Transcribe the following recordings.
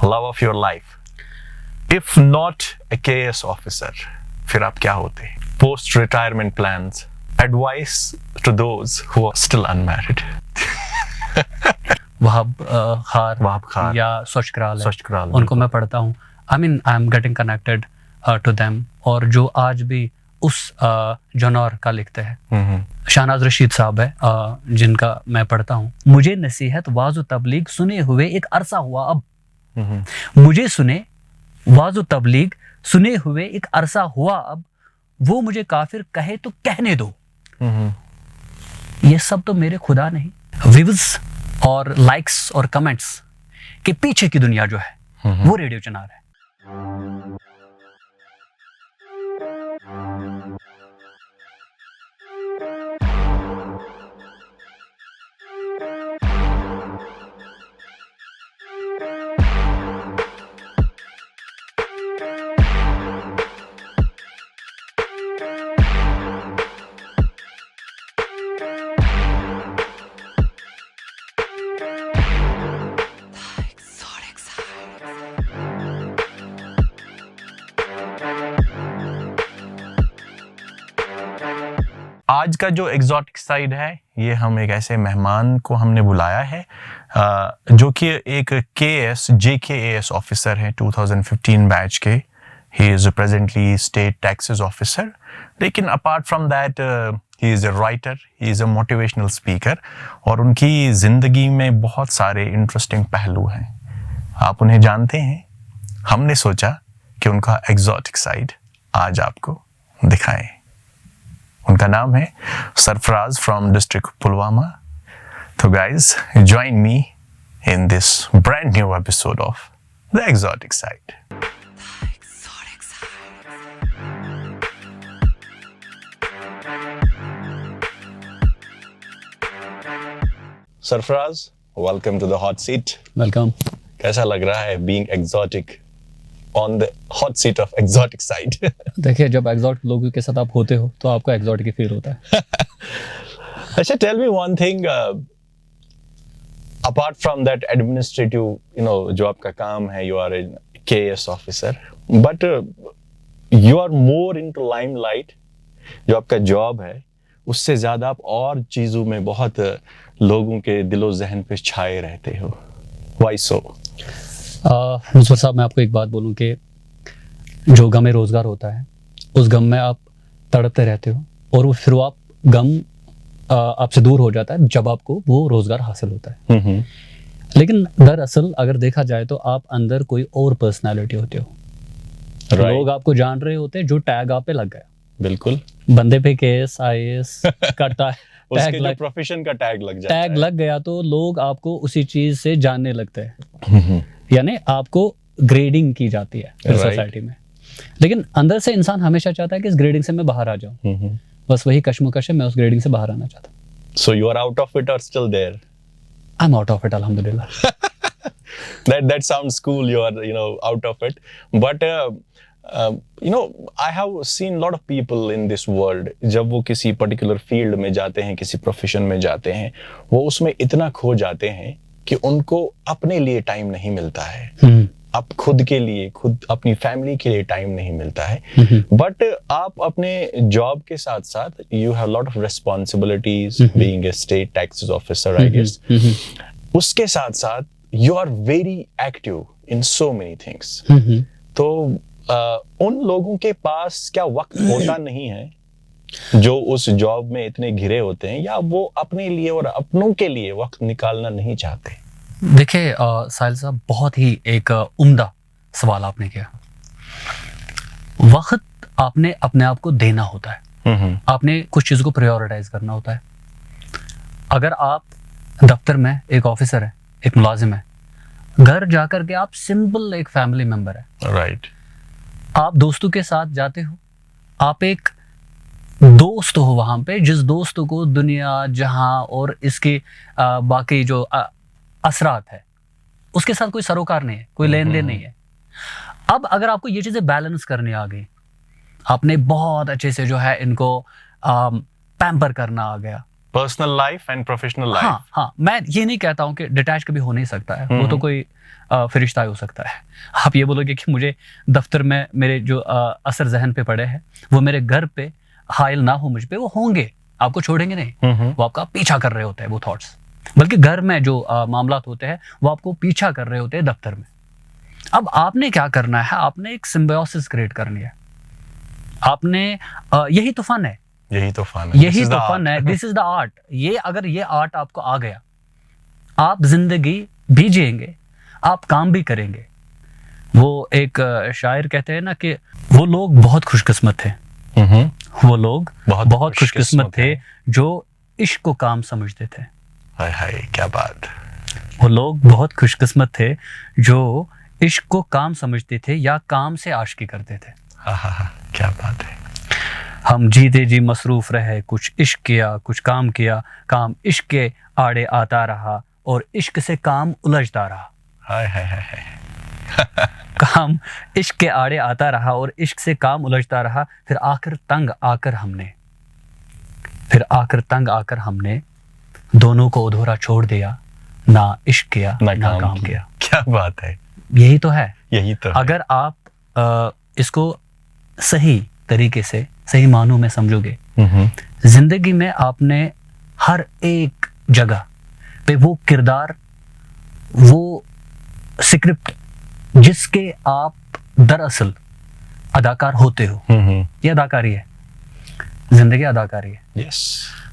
love of your life. If not a KS officer, फिर आप क्या होते? Post retirement plans, advice to those who are still unmarried. Wahab खार या स्वच्छ कराल उनको मैं पढ़ता हूँ. I mean, I am getting connected to them. और जो आज भी उस जॉनर का लिखते हैं, शाहनाज रशीद साहब है, जिनका मैं पढ़ता हूँ. मुझे नसीहत वाज़ो तबलीग सुने हुए एक अरसा हुआ अब. मुझे सुने वाज़ो तबलीग सुने हुए एक अरसा हुआ अब. वो मुझे काफिर कहे तो कहने दो. ये सब तो मेरे खुदा नहीं, व्यूज और लाइक्स और कमेंट्स के पीछे की दुनिया जो है वो रेडियो चैनल है. आज का जो एग्जॉटिक साइड है, ये हम एक ऐसे मेहमान को हमने बुलाया है जो कि एक JKAS ऑफिसर है, 2015 बैच के. He is presently state taxes officer. लेकिन apart from that he is a writer, he is a motivational speaker. और उनकी ज़िंदगी में बहुत सारे इंटरेस्टिंग पहलू हैं. आप उन्हें जानते हैं. हमने सोचा कि उनका एग्जॉटिक साइड आज आपको दिखाएं. उनका नाम है सरफराज फ्रॉम डिस्ट्रिक्ट पुलवामा. तो guys, join me in this brand new episode of the exotic side. Sarfaraz, welcome to the hot seat. Welcome. कैसा लग रहा है being exotic on the hot seat of exotic side? देखिए, जब एक्सोटिक लोगों के साथ आप होते हो तो आपको एक्सोटिक ही फील होता है. अच्छा, tell me one thing, apart from that administrative, जो आपका काम है, you are a KS officer, but you are more into limelight. जो आपका जॉब है, उससे ज्यादा आप और चीजों में बहुत लोगों के दिलो जहन पे छाए रहते हो. Why so? मुसफर साहब, मैं आपको एक बात बोलूं कि जो गम रोजगार होता है, उस गम में आप तड़पते रहते हो और फिर वो आप गम आपसे दूर हो जाता है जब आपको वो रोजगार हासिल होता है. लेकिन दरअसल अगर देखा जाए तो आप अंदर कोई और पर्सनालिटी होते हो. लोग आपको जान रहे होते हैं जो टैग आप पे लग गया. बिल्कुल. बंदे पे KS IAS करता है, उसके जो प्रोफेशन का टैग लग जाता है. टैग लग गया तो लोग आपको उसी चीज से जानने लगते हैं. यानी आपको ग्रेडिंग की जाती है सोसाइटी में. लेकिन अंदर से इंसान हमेशा चाहता है कि इस ग्रेडिंग से मैं बाहर आ जाऊं. बस वही कश्मकश है, मैं उस ग्रेडिंग से बाहर आना चाहता हूं. So you are out of it or still there? I'm out of it, alhamdulillah. That sounds cool. You are out of it. But I have seen a lot of people in this world. जब वो किसी particular field में जाते हैं, किसी profession में जाते हैं, वो उसमें इतना खो जाते हैं कि उनको अपने लिए टाइम नहीं मिलता है. अब खुद के लिए, खुद अपनी फैमिली के लिए टाइम नहीं मिलता है. बट आप अपने जॉब के साथ साथ you have lot of responsibilities being a state taxes officer, I guess. उसके साथ साथ you are very active in so many things. तो उन लोगों के पास क्या वक्त होता नहीं है जो उस जॉब में इतने घिरे होते हैं, या वो अपने लिए और अपनों के लिए वक्त निकालना नहीं चाहते? देखिए साहिल साहब, बहुत ही एक उम्दा सवाल आपने किया. वक्त आपने अपने आप को देना होता है. आपने कुछ चीज़ों को प्रायोरिटाइज करना होता है. अगर आप दफ्तर में एक ऑफिसर है, एक मुलाजिम है, घर जाकर के आप सिंपल एक फैमिली मेंबर है. राइट. आप दोस्तों के साथ जाते हो, आप एक दोस्त हो वहां पे, जिस दोस्त को दुनिया जहां और इसके बाकी जो असरात है उसके साथ कोई सरोकार नहीं है, कोई लेन देन नहीं है. अब अगर आपको ये चीजें बैलेंस करने आ गई, आपने बहुत अच्छे से जो है इनको पैम्पर करना आ गया, personal life and professional life. हाँ, मैं ये नहीं कहता हूँ कि डिटैच कभी हो नहीं सकता है, वो तो कोई फरिश्ता हो सकता है। आप ये बोलोगे कि मुझे दफ्तर में मेरे जो असर जहन पे पड़े हैं वो मेरे घर पे हायल ना हो मुझ पे, वो होंगे, आपको छोड़ेंगे नहीं, वो आपका पीछा कर रहे होते हैं वो थॉट्स, बल्कि घर में जो मामलात होते हैं वो आपको पीछा कर रहे होते हैं दफ्तर में। अब आपने क्या करना है, आपने एक सिम्बायोसिस क्रिएट करनी है, आपने यही तो फन है, यही तो फन है, दिस इज द आर्ट। ये अगर ये आर्ट आपको आ गया, आप जिंदगी भी जिएंगे, आप काम भी करेंगे। वो एक शायर कहते हैं ना कि वो लोग बहुत खुशकिस्मत थे, वो लोग बहुत खुशकिस्मत थे जो इश्क को काम समझते थे। हाय हाय, क्या बात। वो लोग बहुत खुशकिस्मत थे जो इश्क को काम समझते थे या काम से आशिकी करते थे। क्या बात है। हम जीते जी मसरूफ रहे, कुछ इश्क किया, कुछ काम किया, काम इश्क के आड़े आता रहा और इश्क से काम उलझता रहा। हाय हाय हाय। काम इश्क के आड़े आता रहा और इश्क से काम उलझता रहा, फिर आकर तंग आकर हमने दोनों को अधूरा छोड़ दिया, ना इश्क किया ना काम किया। क्या बात है। यही तो है। अगर आप इसको सही तरीके से, सही मानों में समझोगे, जिंदगी में आपने हर एक जगह पे वो किरदार, वो स्क्रिप्ट जिसके आप दरअसल अदाकार होते हो, ये अदाकारी है, जिंदगी अदाकारी है। यस,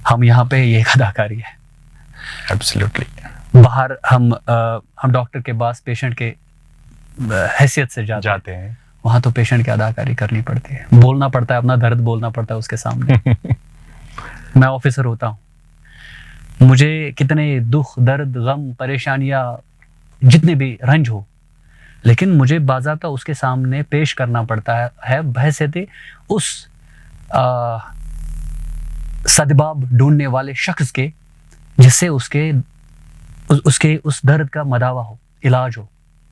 हम यहाँ पे ये एक अदाकारी है। एब्सोल्युटली। बाहर हम डॉक्टर के पास पेशेंट के हैसियत से जाते हैं, वहां तो पेशेंट की अदाकारी करनी पड़ती है, बोलना पड़ता है, अपना दर्द बोलना पड़ता है उसके सामने। मैं ऑफिसर होता हूँ, मुझे कितने दुख, दर्द, गम, परेशानियां, जितने भी रंज हो, लेकिन मुझे बाज़ाब्ता उसके सामने पेश करना पड़ता है बहैसियत उस सदबाब ढूंढने वाले शख्स के, जिससे उसके उस दर्द का मदावा हो, इलाज हो,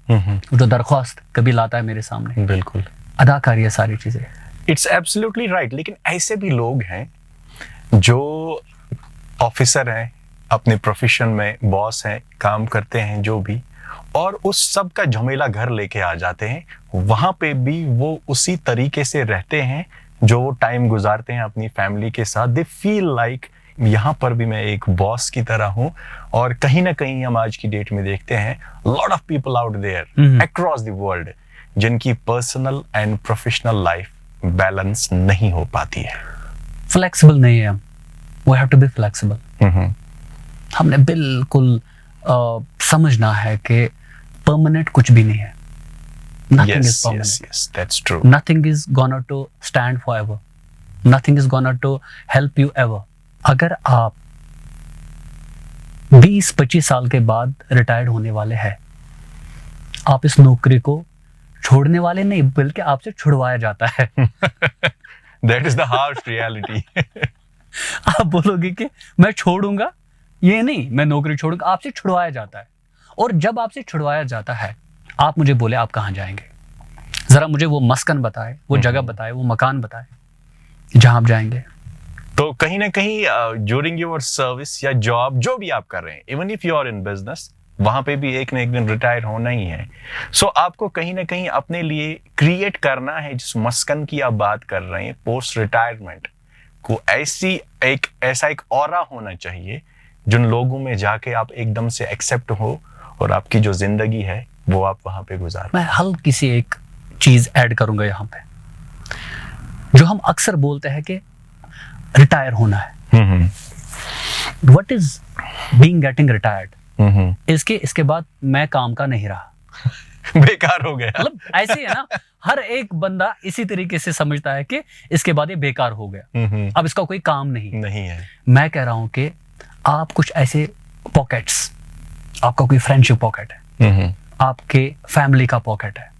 जो दरख्वास्त कभी लाता है मेरे सामने। बिल्कुल, अदाकारी है सारी चीजें। It's absolutely right. लेकिन ऐसे भी लोग हैं जो ऑफिसर हैं, अपने प्रोफेशन में बॉस हैं, काम करते हैं जो भी, और उस सब का झमेला घर लेके आ जाते हैं। वहां पे भी वो उसी तरीके से रहते हैं जो वो टाइम गुजारते हैं अपनी फैमिली के साथ। दे फील लाइक यहाँ पर भी मैं एक बॉस की तरह हूँ। और कहीं ना कहीं हम आज की डेट में देखते हैं lot of people out there across the world जिनकी personal and professional life balance नहीं हो पाती है, फ्लेक्सिबल नहीं है। हम we have to be flexible. हमने बिल्कुल समझना है कि परमानेंट कुछ भी नहीं है। Nothing is permanent. Yes, that's true. Nothing is gonna to stand forever. Nothing is gonna to help you ever. अगर आप 20-25 साल के बाद रिटायर्ड होने वाले हैं, आप इस नौकरी को छोड़ने वाले नहीं, बल्कि आपसे छुड़वाया जाता है। That is the harsh reality. आप बोलोगे कि मैं छोड़ूंगा, ये नहीं मैं नौकरी छोड़ूंगा, आपसे छुड़वाया जाता है। और जब आपसे छुड़वाया जाता है, आप मुझे बोले आप कहाँ जाएंगे, जरा मुझे वो मस्कन बताए, वो जगह बताए, वो मकान बताए जहां आप जाएंगे। तो कहीं ना कहीं ड्यूरिंग योर सर्विस या जॉब जो भी आप कर रहे हैं, even if you are in business, वहां पे भी एक ना एक दिन रिटायर होना ही है। सो आपको कहीं ना कहीं अपने लिए क्रिएट करना है जिस मस्कन की आप बात कर रहे हैं पोस्ट रिटायरमेंट को, ऐसा एक ऑरा होना चाहिए जिन लोगों में जाके आप एकदम से एक्सेप्ट हो और आपकी जो जिंदगी है वो आप वहां पे गुजार। मैं हल्की सी एक चीज ऐड करूंगा यहाँ पे, जो हम अक्सर बोलते हैं कि रिटायर होना है। What is being getting retired? इसके बाद मैं काम का नहीं रहा, बेकार हो गया। मतलब ऐसे है ना, हर एक बंदा इसी तरीके से समझता है कि इसके बाद ये बेकार हो गया, अब इसका कोई काम नहीं है। मैं कह रहा हूं कि आप कुछ ऐसे पॉकेट्स, आपका कोई फ्रेंडशिप पॉकेट है, आपके फैमिली का पॉकेट है,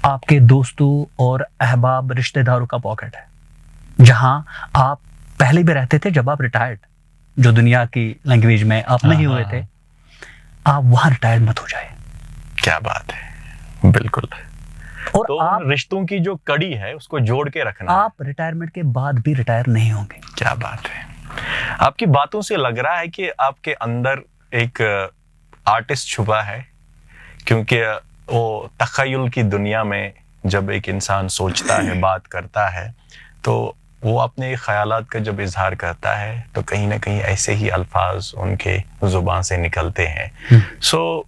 आपके दोस्तों और अहबाब रिश्तेदारों का पॉकेट है, जहां आप पहले भी रहते थे जब आप रिटायर्ड, जो दुनिया की लैंग्वेज में आप नहीं हुए थे, आप वहां रिटायर्ड मत हो जाए। क्या बात है, बिल्कुल। और तो आप रिश्तों की जो कड़ी है उसको जोड़ के रखना। आप रिटायरमेंट के बाद भी रिटायर नहीं होंगे। क्या बात है। आपकी बातों से लग रहा है कि आपके अंदर एक आर्टिस्ट छुपा है, क्योंकि वो तख़य्युल की दुनिया में जब एक इंसान सोचता है, बात करता है, तो वो अपने ख़यालात का जब इजहार करता है तो कहीं ना कहीं ऐसे ही अल्फाज उनके ज़ुबान से निकलते हैं। सो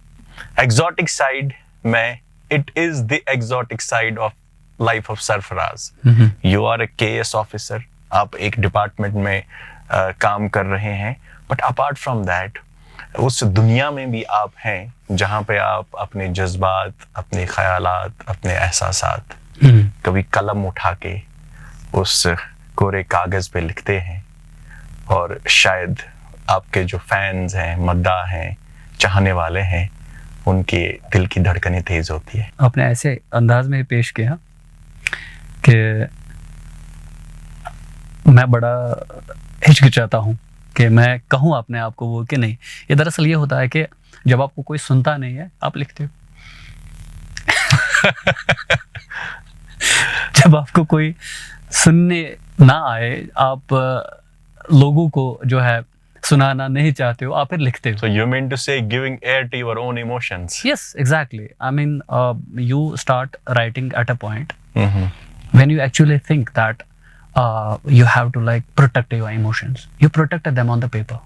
एक्सोटिक साइड में, it is the exotic side of life of Sarfaraz. You are a KS officer, आप एक डिपार्टमेंट में काम कर रहे हैं, बट अपार्ट फ्रॉम दैट उस दुनिया में भी आप हैं जहाँ पे आप अपने जज्बात, अपने ख्यालात, अपने एहसासात कभी कलम उठा के उस कोरे कागज़ पे लिखते हैं, और शायद आपके जो फैंस हैं, मद्दाह हैं, चाहने वाले हैं, उनके दिल की धड़कनें तेज होती है। आपने ऐसे अंदाज में पेश किया कि मैं बड़ा हिचकिचाता हूँ कि मैं कहूँ अपने आप को वो कि नहीं। ये दरअसल ये होता है कि जब आपको कोई सुनता नहीं है आप लिखते हो। जब आपको कोई सुनने ना आए, आप लोगों को जो है सुनाना नहीं चाहते हो, आप फिर लिखते हो। So you mean to say giving air to your own emotions? Yes, exactly. I mean, you start writing at a point when you actually think that you have to like protect your emotions. You protect them on the paper.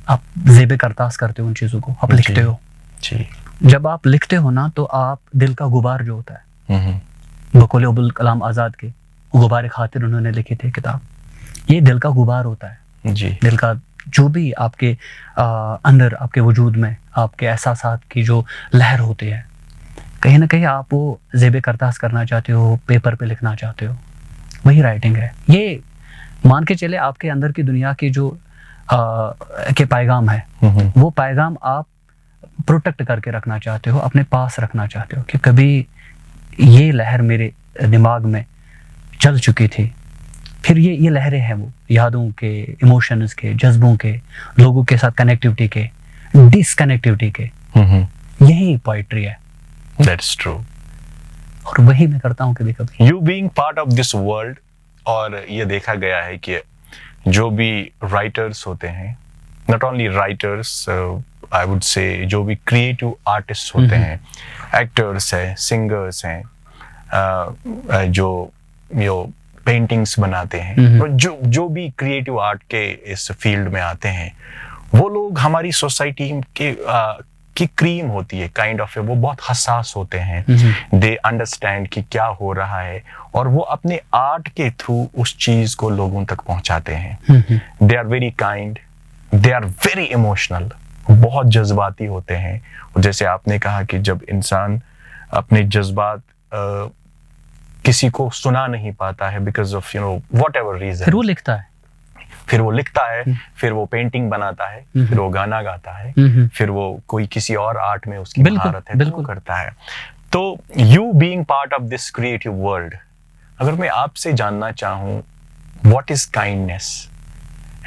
आप ज़ेबे करतास करते हो उन चीज़ों को, आप लिखते हो। जी। जब आप लिखते हो ना, तो आप दिल का गुबार जो होता है, बकौल अबुल कलाम आज़ाद के गुबार खातिर उन्होंने लिखी थी किताब, ये दिल का गुबार होता है। जी। दिल का जो भी आपके अंदर, आपके वजूद में, आपके एहसासात की जो लहर होती है, कहीं ना कहीं आप वो ज़ेबे करतास करना चाहते हो, पेपर पे लिखना चाहते हो, वही राइटिंग है। ये मान के चले आपके अंदर की दुनिया की जो के पैगाम है, वो पैगाम आप प्रोटेक्ट करके रखना चाहते हो, अपने पास रखना चाहते हो कि कभी ये लहर मेरे दिमाग में चल चुकी थी, फिर ये लहरें हैं वो यादों के, इमोशंस के, जज्बों के, लोगों के साथ कनेक्टिविटी के, डिसकनेक्टिविटी के, यही पोइट्री है। That's true. और वही मैं करता हूँ कभी कभी। You being part of this world, और ये देखा गया है कि जो भी राइटर्स होते हैं, not only writers, I would say जो भी क्रिएटिव आर्टिस्ट होते हैं, एक्टर्स हैं, सिंगर्स हैं, जो पेंटिंग्स बनाते हैं, और जो भी क्रिएटिव आर्ट के इस फील्ड में आते हैं, वो लोग हमारी सोसाइटी के की क्रीम होती है, काइंड ऑफ, वो बहुत हसास होते हैं। दे अंडरस्टैंड कि क्या हो रहा है, और वो अपने आर्ट के थ्रू उस चीज को लोगों तक पहुंचाते हैं। They are very kind, they are very emotional, बहुत जज्बाती होते हैं। और जैसे आपने कहा कि जब इंसान अपने जज्बात किसी को सुना नहीं पाता है because of whatever reason, फिर वो लिखता है, फिर वो पेंटिंग बनाता है, फिर वो गाना गाता है, फिर वो कोई किसी और आर्ट में उसकी महारत है तो करता है। तो you being part of this creative world, अगर मैं आपसे जानना चाहूँ, what is kindness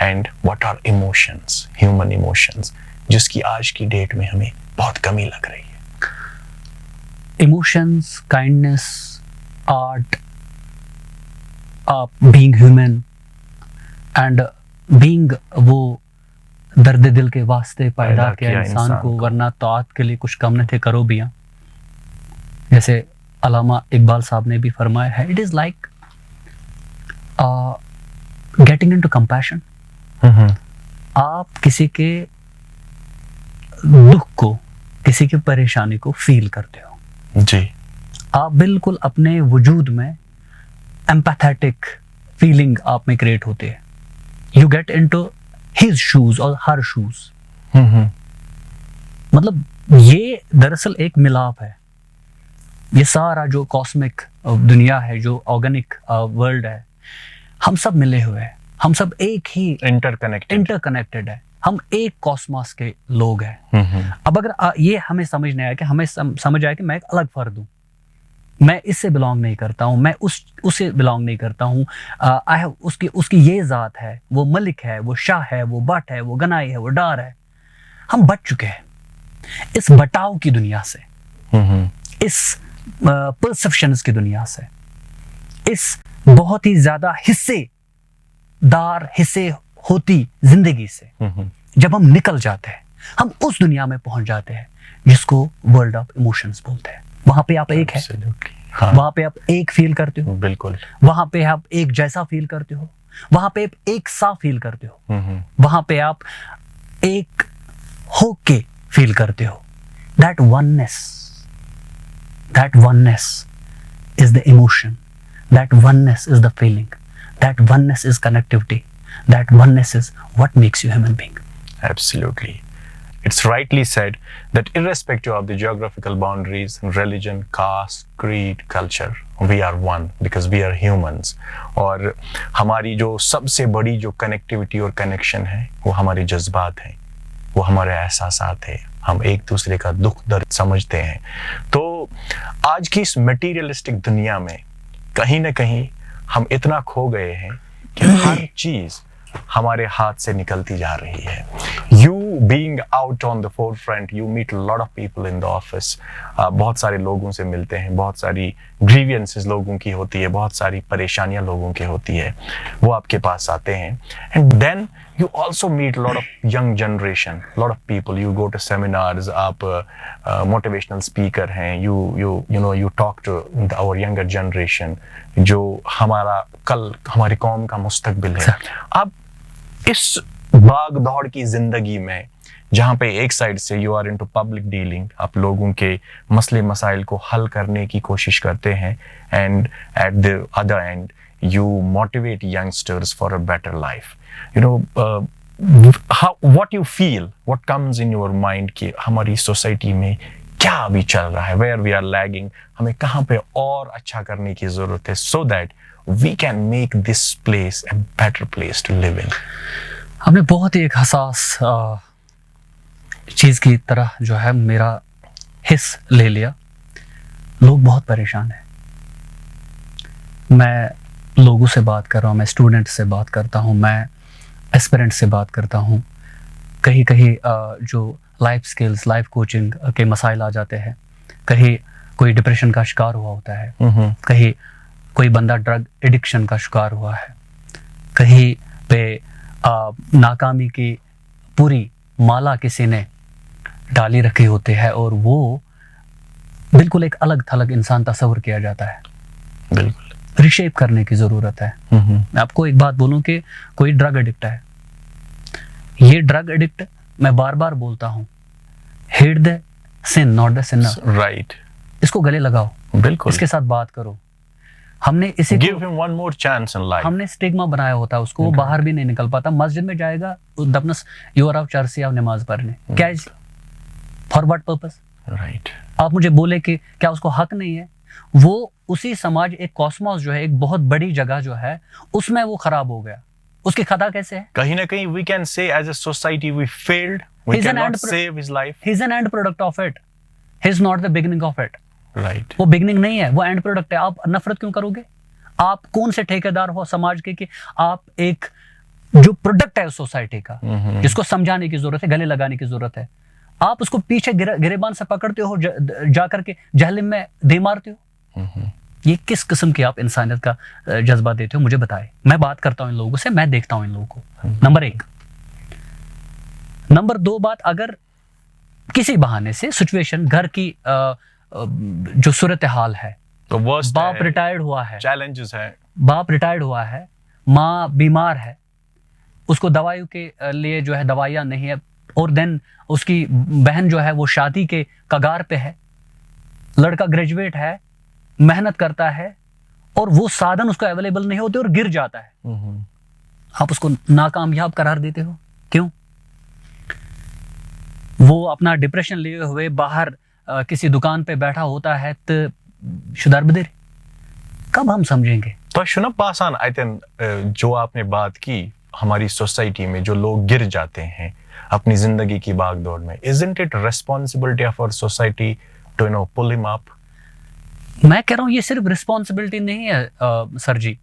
and what are emotions, human emotions, जिसकी आज की डेट में हमें बहुत कमी लग रही है। Emotions, kindness, art, being human and being वो दर्द दिल के वास्ते पैदा किया इंसान को, वरना तौत के लिए कुछ कम न थे करो बिया। जैसे अलामा इकबाल साहब ने भी फरमाया है, it is like getting into compassion. आप किसी के दुख को, किसी की परेशानी को फील करते हो जी। आप बिल्कुल अपने वजूद में एम्पैथेटिक फीलिंग आप में क्रिएट होती है। You get into his shoes और her shoes। मतलब ये दरअसल एक मिलाप है। ये सारा जो कॉस्मिक दुनिया है, जो ऑर्गेनिक वर्ल्ड है, हम सब मिले हुए हैं, हम सब एक ही इंटरकनेक्टेड है, हम एक कॉस्मोस के लोग हैं। अब अगर ये हमें समझ नहीं आया कि हमें समझ आया कि मैं एक अलग फर्द हूँ, मैं इससे बिलोंग नहीं करता हूँ, मैं उससे बिलोंग नहीं करता हूँ, उसकी ये ज़ात है, वो मलिक है, वो शाह है, वो बट है, वो गनाई है, वो डार है। हम बट चुके हैं इस बटाव की दुनिया से, इस परसेप्शंस की दुनिया से, इस बहुत ही ज़्यादा हिस्से होती जिंदगी से जब हम निकल जाते हैं, हम उस दुनिया में पहुंच जाते हैं जिसको वर्ल्ड ऑफ इमोशंस बोलते हैं। वहां पे आप एक है, हाँ। वहां पे आप एक फील करते हो, बिल्कुल। वहां पे आप एक जैसा फील करते हो, वहां पे आप एक सा फील करते हो, वहां पे आप एक होके फील करते हो। That oneness is the emotion, that oneness is the feeling, that oneness is connectivity, that oneness is what makes you human being. Absolutely. It's rightly said that irrespective of the geographical boundaries, religion, caste, creed, culture, we are one because we are humans. और हमारी जो सबसे बड़ी जो connectivity और connection है वो हमारे जज्बात हैं, वो हमारे एहसासात हैं, हम एक दूसरे का दुख दर्द समझते हैं। तो आज की इस मटेरियलिस्टिक दुनिया में कहीं ना कहीं हम इतना खो गए हैं कि हर चीज हमारे हाथ से निकलती जा रही है। You being out on the forefront, you meet a lot of people in the office. बहुत सारे लोगों से मिलते हैं, बहुत सारी grievances लोगों की होती है, बहुत सारी परेशानियां लोगों की होती है, वो आपके पास आते हैं। And then you also meet a lot of young generation, lot of people. You go to seminars, आप motivational speaker हैं, you talk to our younger generation, जो हमारा कल हमारी कौम का मुस्तकबिल है। अब इस भाग दौड़ की जिंदगी में जहां पे एक साइड से you are into public dealing, आप लोगों के मसले मसाइल को हल करने की कोशिश करते हैं, and at the other and you motivate youngsters for a better life. You know what you feel, what comes in your mind कि हमारी सोसाइटी में क्या अभी चल रहा है, वेयर वी आर लैगिंग, हमें कहाँ पे और अच्छा करने की जरूरत है, so that we can make this place a better place to live in. हमने बहुत ही एक हसास चीज की तरह जो है मेरा हिस्स ले लिया। लोग बहुत परेशान हैं। मैं लोगों से बात कर रहा हूँ, मैं स्टूडेंट से बात करता हूँ, मैं एस्पिरेंट से बात करता हूँ। कहीं कहीं जो लाइफ स्किल्स, लाइफ कोचिंग के मसाइल आ जाते हैं, कहीं कोई डिप्रेशन का शिकार हुआ होता है, कहीं कोई बंदा ड्रग एडिक्शन का शिकार हुआ है, कहीं पे नाकामी की पूरी माला किसी ने डाली रखी होती है और वो बिल्कुल एक अलग थलग इंसान तस्वर किया जाता है। बिल्कुल रिशेप करने की जरूरत है। मैं आपको एक बात बोलूं कि कोई ड्रग एडिक्ट है, ये ड्रग एडिक्ट, मैं बार बार बोलता हूं, hate the sin not the sinner. Right. इसको गले लगाओ, बिल्कुल, इसके साथ बात करो। हमने इसे Give him one more chance in life. हमने स्टिग्मा बनाया होता है उसको, वो बाहर भी नहीं निकल पाता। मस्जिद में जाएगा, दफनस योर ऑफ चर्च या नमाज पढ़ने, क्या फॉर व्हाट पर्पस? राइट। आप मुझे बोले कि क्या उसको हक नहीं है? वो उसी समाज, एक कॉस्मोस जो है, एक बहुत बड़ी जगह जो है, उसमें वो खराब हो गया। उसकी खता कैसे है? कहीं ना कहीं we can say as a society we failed. We cannot save his life. He's an end product of it. He's not the beginning of it. Right. वो बिगनिंग नहीं है, वो एंड प्रोडक्ट है। आप नफरत क्यों करोगे? आप कौन से ठेकेदार हो समाज के कि आप एक जो प्रोडक्ट है उस सोसाइटी का, जिसको समझाने की जरूरत है, गले लगाने की जरूरत है, आप उसको पीछे गिरेबान से पकड़ते हो, जाकर के जहलिम में दे मारते हो। ये किस किस्म की आप इंसानियत का जज्बा देते हो, मुझे बताए। मैं बात करता हूं इन लोगों से, मैं देखता हूं इन लोगों को। नंबर 1। नंबर 2 बात, अगर किसी बहाने से सिचुएशन, घर की जो सूरत हाल है, तो बाप रिटायर्ड हुआ है, चैलेंजेस है, बाप रिटायर्ड हुआ है, माँ बीमार है, उसको दवाइयों के लिए जो है दवाइयाँ नहीं है, और देन उसकी बहन जो है वो शादी के कगार पे है, लड़का ग्रेजुएट है, मेहनत करता है, और वो साधन उसको अवेलेबल नहीं होते और गिर जाता है। आप उसको नाकामयाब करार देते हो, क्यों? वो अपना डिप्रेशन लिए हुए बाहर किसी दुकान पे बैठा होता है, तो शुदरबदर कब हम समझेंगे? तो शुनब पासान आई थिंक जो आपने बात की, हमारी सोसाइटी में जो लोग गिर जाते हैं अपनी जिंदगी की भागदौड़ में, isn't it responsibility of our society to pull him up? मैं कह रहा हूं ये सिर्फ रिस्पॉन्सिबिलिटी नहीं है sir ji,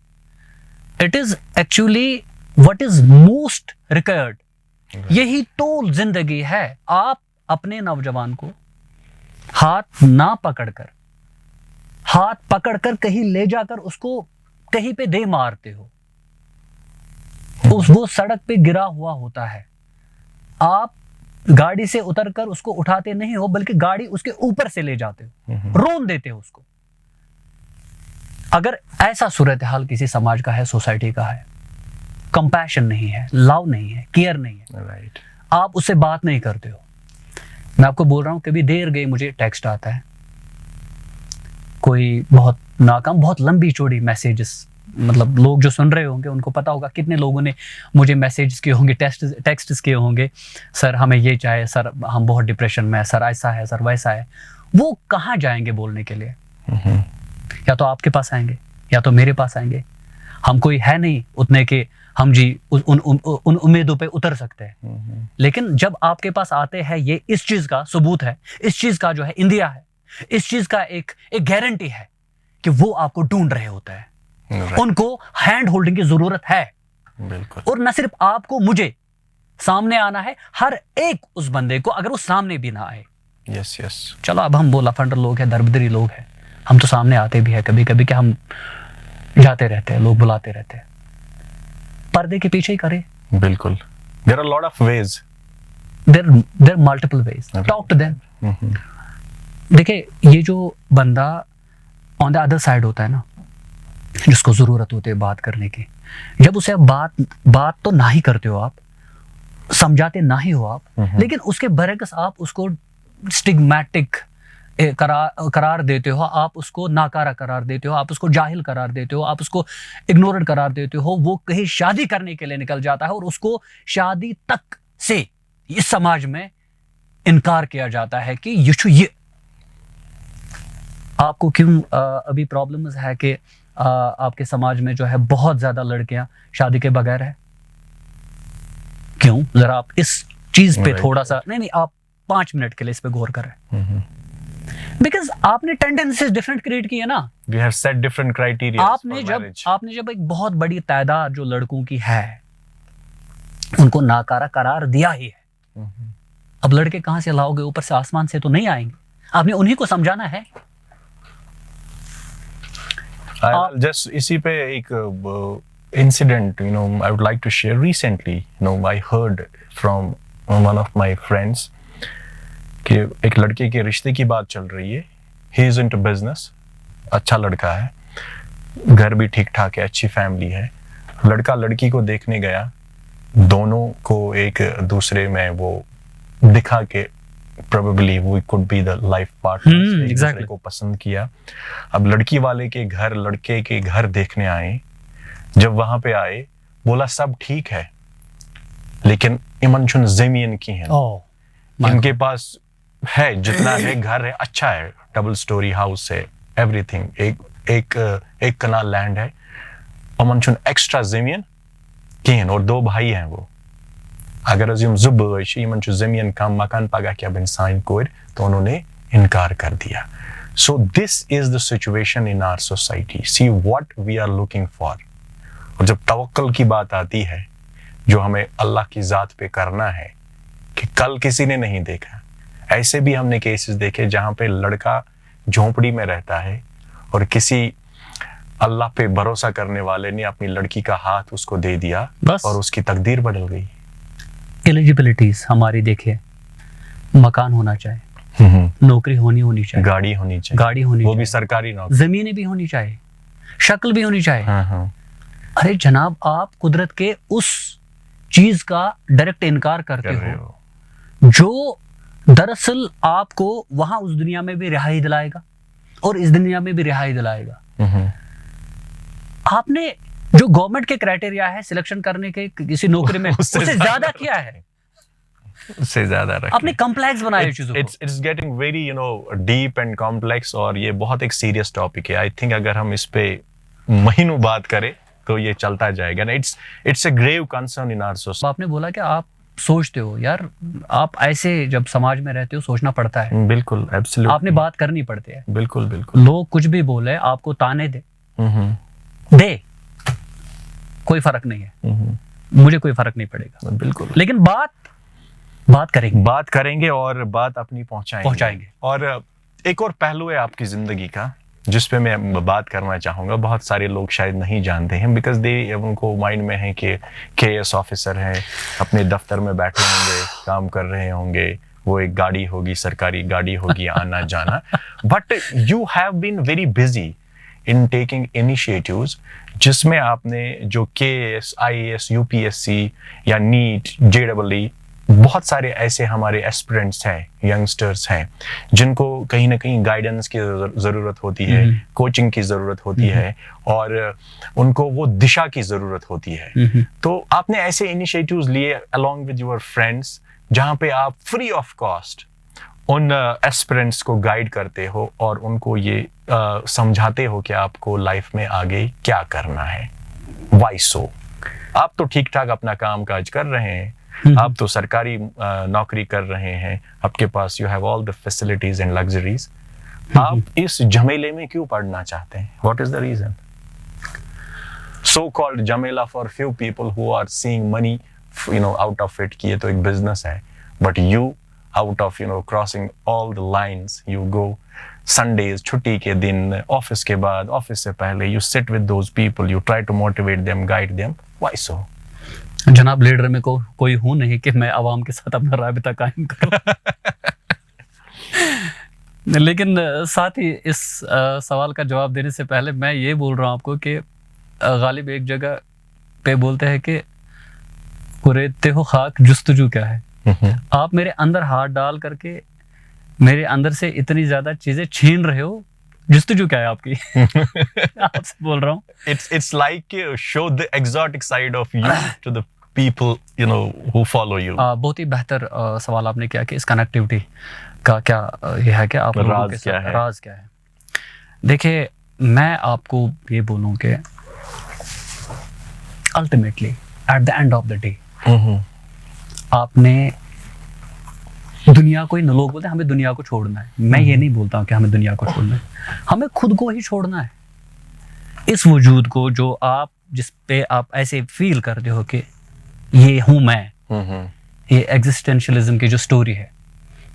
it is actually what is most required. यही तो जिंदगी है। आप अपने नौजवान को हाथ पकड़कर कहीं ले जाकर उसको कहीं पे दे मारते हो, वो सड़क पे गिरा हुआ होता है, आप गाड़ी से उतरकर उसको उठाते नहीं हो, बल्कि गाड़ी उसके ऊपर से ले जाते हो, रोन देते हो उसको। अगर ऐसा सूरत हाल किसी समाज का है, सोसाइटी का है, कंपैशन नहीं है, लव नहीं है, केयर नहीं है, राइट, आप उससे बात नहीं करते हो। मैं आपको बोल रहा हूं, कभी देर गई मुझे टेक्स्ट आता है, कोई बहुत नाकाम, बहुत लंबी चौड़ी मैसेजेस, मतलब लोग जो सुन रहे होंगे उनको पता होगा कितने लोगों ने मुझे मैसेज किए होंगे, टेक्स्ट किए होंगे, सर हमें ये चाहिए, सर हम बहुत डिप्रेशन में है, सर ऐसा है, सर वैसा है। वो कहाँ जाएंगे बोलने के लिए? या तो आपके पास आएंगे या तो मेरे पास आएंगे। हम कोई है नहीं उतने के हम जी उन उम्मीदों पे उतर सकते हैं। लेकिन जब आपके पास आते हैं, ये इस चीज का सबूत है, इस चीज का जो है इंदिया है, इस चीज का एक गारंटी है कि वो आपको ढूंढ रहे होते हैं। उनको हैंड होल्डिंग की जरूरत है। बिल्कुल। और न सिर्फ आपको, मुझे सामने आना है, हर एक उस बंदे को, अगर वो सामने भी ना आए। Yes yes. चलो अब हम बोला फंडर लोग हैं, दरबदरी लोग हैं, हम तो सामने आते भी है कभी कभी, कि हम जाते रहते हैं, लोग बुलाते रहते हैं, पर्दे के पीछे ही करें। बिल्कुल। There are lot of ways, there multiple ways, talk to them. देखिए, ये जो बंदा ऑन द अदर साइड होता है ना, जिसको जरूरत होती है बात करने की, जब उसे बात तो ना ही करते हो आप, समझाते ना ही हो आप, लेकिन उसके बरक्स आप उसको स्टिग्मेटिक करार देते हो, आप उसको नाकारा करार देते हो, आप उसको जाहिल करार देते हो, आप उसको इग्नोरेंट करार देते हो। वो कहीं शादी करने के लिए निकल जाता है और उसको शादी तक से इस समाज में इनकार किया जाता है कि ये आपको क्यों अभी प्रॉब्लम्स है कि आपके समाज में जो है बहुत ज्यादा लड़कियां शादी के बगैर है? क्यों? जरा आप इस चीज पे थोड़ा सा नहीं, आप 5 मिनट के लिए इस पे गौर करें। बिकॉज आपने टेंडेंसीज डिफरेंट क्रिएट की है ना। We have set different criteria. आपने जब एक बहुत बड़ी तादाद जो लड़कों की है, उनको नाकारा करार दिया ही है। अब लड़के कहां से लाओगे? ऊपर से आसमान से तो नहीं आएंगे, आपने उन्हीं को समझाना है। Just इसी पे एक incident, I would like to share. Recently, I heard from one of my friends कि एक लड़के के रिश्ते की बात चल रही है। He is into business, अच्छा लड़का है, घर भी ठीक ठाक है, अच्छी फैमिली है। लड़का लड़की को देखने गया, दोनों को एक दूसरे में वो दिखा के probably we could be the life partners, एक दूसरे को पसंद किया। अब लड़की वाले के घर लड़के के घर देखने आए। जब वहां पे आए, बोला सब ठीक है, लेकिन इमन जमीन की है। इनके पास है, जितना है, घर है, अच्छा है, डबल स्टोरी हाउस है, एवरीथिंग, एक कनाल लैंड है, अमन एक्स्ट्रा जमीन की, और 2 भाई हैं वो। अगर अजीम जमीन का मकान पागा क्या बिन साइन कोड, तो उन्होंने इनकार कर दिया। So this is the situation in our society. See what we are looking for. और जब तवक्कल की बात आती है, जो हमें अल्लाह की जात पे करना है, कि कल किसी ने नहीं देखा। ऐसे भी हमने केसेस देखे जहां पे लड़का झोंपड़ी में रहता है और किसी अल्लाह पे भरोसा करने वाले ने अपनी लड़की का हाथ उसको दे दिया और उसकी तकदीर बदल गई। एलिजिबिलिटीज हमारी देखिए, मकान होना चाहिए, नौकरी होनी चाहिए, गाड़ी होनी चाहिए, वो भी सरकारी नौकरी, जमीनें भी होनी चाहिए, शक्ल भी होनी चाहिए। अरे जनाब, आप कुदरत के उस चीज का डायरेक्ट इनकार करते हो जो दरअसल आपको वहां उस दुनिया में भी रिहाई दिलाएगा और इस दुनिया में भी रिहाई दिलाएगा। आपने जो गवर्नमेंट के क्राइटेरिया है सिलेक्शन करने के किसी नौकरी में, उससे ज्यादा किया है, उससे ज्यादा आपने कॉम्प्लेक्स बनाया चीजों को। It's getting very deep and complex, और ये बहुत एक सीरियस टॉपिक है। आई थिंक अगर हम इस पे महीनों बात करें तो ये चलता जाएगा ना। It's a grave concern in our society. आपने बोला कि आप सोचते हो, यार आप ऐसे जब समाज में रहते हो सोचना पड़ता है। बिल्कुल, एब्सोल्युटली, आपने बात करनी पड़ती है। बिल्कुल बिल्कुल। लोग कुछ भी बोले, आपको ताने दे, कोई फर्क नहीं है, मुझे कोई फर्क नहीं पड़ेगा। बिल्कुल। लेकिन बात करेंगे और बात अपनी पहुंचाएंगे। और एक और पहलू है आपकी जिंदगी का, जिस पे मैं बात करना चाहूँगा, बहुत सारे लोग शायद नहीं जानते हैं, बिकॉज उनको माइंड में है कि KS ऑफिसर हैं, अपने दफ्तर में बैठे होंगे, काम कर रहे होंगे, वो एक गाड़ी होगी, सरकारी गाड़ी होगी, आना जाना. But you have been very busy in taking initiatives, जिसमें आपने जो KS, IAS, UPSC या नीट, JEE, बहुत सारे ऐसे हमारे एस्पिरेंट्स हैं, यंगस्टर्स हैं, जिनको कहीं ना कहीं गाइडेंस की ज़रूरत होती है, कोचिंग की ज़रूरत होती है, और उनको वो दिशा की ज़रूरत होती है. तो आपने ऐसे इनिशिएटिव्स लिए अलॉन्ग विद योर फ्रेंड्स, जहाँ पे आप फ्री ऑफ कॉस्ट उन एस्पिरेंट्स को गाइड करते हो और उनको ये समझाते हो कि आपको लाइफ में आगे क्या करना है. वाई सो? आप तो ठीक ठाक अपना काम काज कर रहे हैं, आप तो सरकारी नौकरी कर रहे हैं, आपके पास you have all the facilities and luxuries. आप इस झमेले में क्यों पड़ना चाहते हैं? What is the reason? So called झमेला for few people who are seeing money out of it, कि ये तो एक बिजनेस है, but you out of crossing all the lines, you go Sundays, छुट्टी के दिन, ऑफिस के बाद, ऑफिस से पहले, you sit with those people, you try to motivate them, guide them. Why so? जनाब, लीडर में कोई हूं नहीं कि मैं आवाम के साथ अपना राबिता कायम करूं. लेकिन साथ ही इस सवाल का जवाब देने से पहले मैं ये बोल रहा हूं आपको कि गालिब एक जगह पे बोलते हैं कि कुरेदते हो खाक, जुस्तजू क्या है. आप मेरे अंदर हाथ डाल करके मेरे अंदर से इतनी ज्यादा चीजें छीन रहे हो, जुस्तजू क्या है आपकी? आपसे बोल रहा हूँ. It's like show the exotic side of you to the people who follow you. बहुत ही बेहतर सवाल आपने किया कि इस कनेक्टिविटी का क्या ये है कि आप लोगों के साथ राज क्या है. देखिए, मैं आपको ये बोलूँ कि ultimately at the end of the day आपने दुनिया को ही, लोग बोलते हैं हमें दुनिया को छोड़ना है. मैं ये नहीं बोलता हूँ कि हमें दुनिया को छोड़ना है, हमें खुद को ही छोड़ना है. इस वजूद को जो आप, जिस पे आप ऐसे फील करते हो कि ये हूं मैं, ये एग्जिस्टेंशियलिज्म की जो स्टोरी है,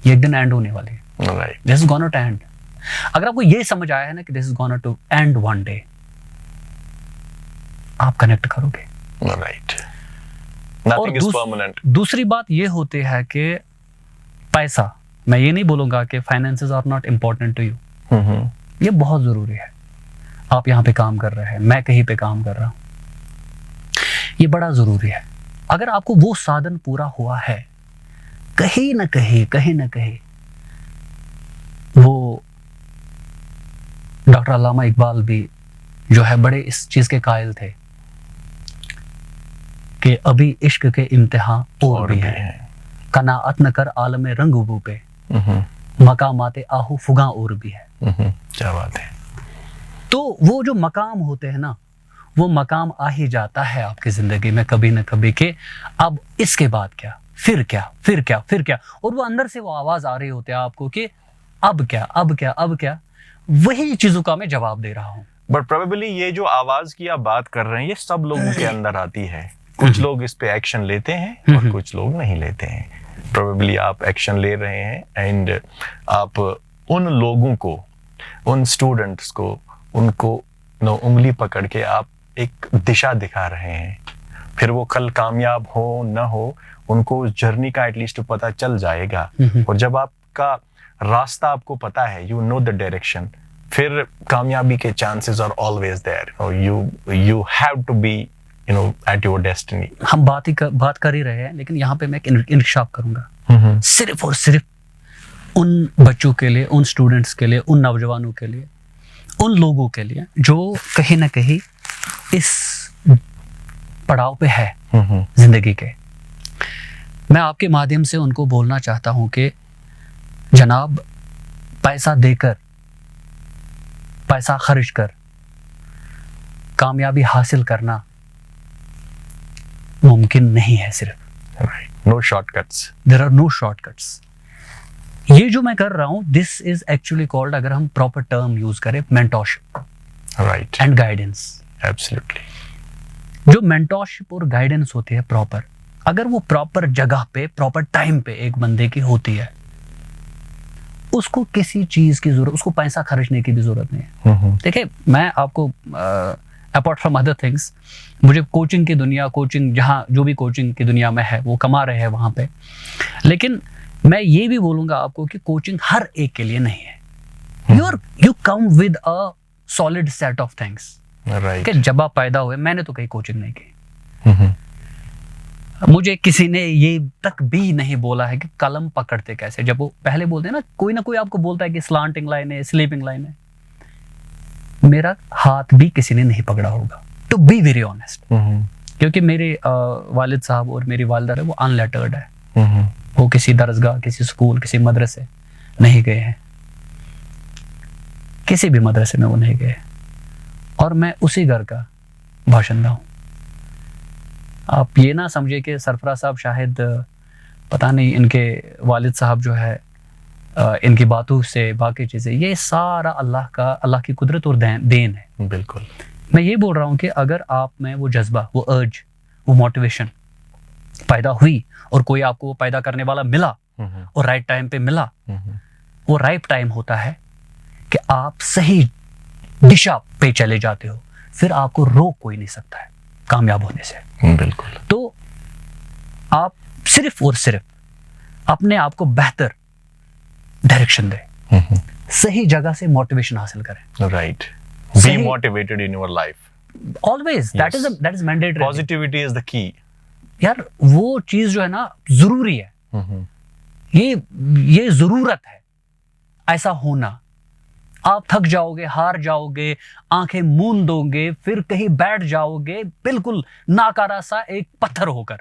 ये एक दिन एंड होने वाली है. This is gonna to end. अगर आपको ये समझ आया है ना कि this is gonna to end one day, आप कनेक्ट करोगे. Nothing is permanent. दूसरी बात ये होती है कि पैसा, मैं ये नहीं बोलूंगा कि finances are not important to you, ये बहुत जरूरी है. आप यहाँ पे काम कर रहे हैं, मैं कहीं पे काम कर रहा हूं, ये बड़ा जरूरी है. अगर आपको वो साधन पूरा हुआ है, कहीं ना कहीं वो डॉक्टर अल्लामा इकबाल भी जो है बड़े इस चीज के कायल थे कि अभी इश्क के इम्तिहान और भी है, कनाअत न कर आलम रंगबू पे, मकामाते आहू फुगा और भी है. क्या बात है. तो वो जो मकाम होते हैं ना, वो मकाम आ ही जाता है आपकी जिंदगी में कभी ना कभी कि अब इसके बाद क्या, फिर क्या, फिर क्या, फिर क्या. और वो अंदर से वो आवाज आ रही होती है आपको कि अब क्या, अब क्या, अब क्या. वही चीजों का मैं जवाब दे रहा हूँ. बट प्रोबेबली ये जो आवाज की आप बात कर रहे हैं, ये सब लोगों के अंदर आती है. कुछ लोग इस पे एक्शन लेते हैं और कुछ लोग नहीं लेते हैं. प्रोबेबली आप एक्शन ले रहे हैं एंड आप उन लोगों को, उन स्टूडेंट्स को, उनको उंगली पकड़ के आप एक दिशा दिखा रहे हैं. फिर वो कल कामयाब हो न हो, उनको उस जर्नी का एटलीस्ट पता चल जाएगा. और जब आपका रास्ता आपको पता है, यू नो द डायरेक्शन, फिर कामयाबी के chances are always there. You have to be at your destiny. हम बात कर ही रहे हैं, लेकिन यहाँ पे मैं एक इंकशाफ करूंगा सिर्फ और सिर्फ उन बच्चों के लिए, उन स्टूडेंट्स के लिए, उन नौजवानों के लिए, उन लोगों के लिए जो कहीं ना कहीं इस पड़ाव पे है जिंदगी के. मैं आपके माध्यम से उनको बोलना चाहता हूं कि जनाब, पैसा देकर, पैसा खर्च कर कामयाबी हासिल करना मुमकिन नहीं है. सिर्फ no shortcuts, there are no shortcuts. ये जो मैं कर रहा हूं, दिस इज एक्चुअली कॉल्ड, अगर हम प्रॉपर टर्म यूज करें, mentorship, right, and guidance. Absolutely. जो मेंटोरशिप और गाइडेंस होती है प्रॉपर, अगर वो प्रॉपर जगह पे, प्रॉपर टाइम पे एक बंदे की होती है, उसको किसी चीज की जरूरत, उसको पैसा खर्चने की भी जरूरत नहीं है। देखिए, मैं आपको अपार्ट फ्रॉम अदर थिंग्स, मुझे कोचिंग की दुनिया, कोचिंग जहाँ जो भी कोचिंग की दुनिया में है वो कमा रहे हैं वहाँ पे, लेकिन मैं ये भी बोलूँगा आपको कि कोचिंग हर एक के लिए नहीं है। You come with a solid set of things. कि जब आप पैदा हुए, मैंने तो कहीं कोचिंग नहीं की, मुझे किसी ने ये तक भी नहीं बोला है कि कलम पकड़ते कैसे। जब वो पहले बोलते हैं ना, कोई आपको बोलता है कि स्लांटिंग लाइन है, स्लीपिंग लाइन है, मेरा हाथ भी किसी ने नहीं पकड़ा होगा, टू बी वेरी ऑनेस्ट। क्योंकि मेरे वालिद साहब और मेरी वालिदा है वो अनलेटर्ड है, वो किसी दरसगाह, किसी स्कूल, किसी मदरसे नहीं गए हैं, किसी भी मदरसे में वो नहीं गए, और मैं उसी घर का बाशिंदा हूँ। आप ये ना समझे कि सरफराज साहब शायद पता नहीं इनके वालिद साहब जो है इनकी बातों से बाकी चीज़ें, ये सारा अल्लाह की कुदरत और देन है। बिल्कुल, मैं ये बोल रहा हूँ कि अगर आप में वो जज्बा, वो अर्ज, वो मोटिवेशन पैदा हुई और कोई आपको वो पैदा करने वाला मिला और राइट टाइम पे मिला, वो राइट टाइम होता है कि आप सही दिशा पे चले जाते हो, फिर आपको रोक कोई नहीं सकता है कामयाब होने से। बिल्कुल। तो आप सिर्फ और सिर्फ अपने आप को बेहतर डायरेक्शन दें, सही जगह से मोटिवेशन हासिल करें। Right, be motivated in your life always, that is mandatory. Positivity is the key. यार वो चीज जो है ना जरूरी है, ये जरूरत है ऐसा होना। आप थक जाओगे, हार जाओगे, आंखें मूंद दोगे, फिर कहीं बैठ जाओगे बिल्कुल नाकारा सा एक पत्थर होकर,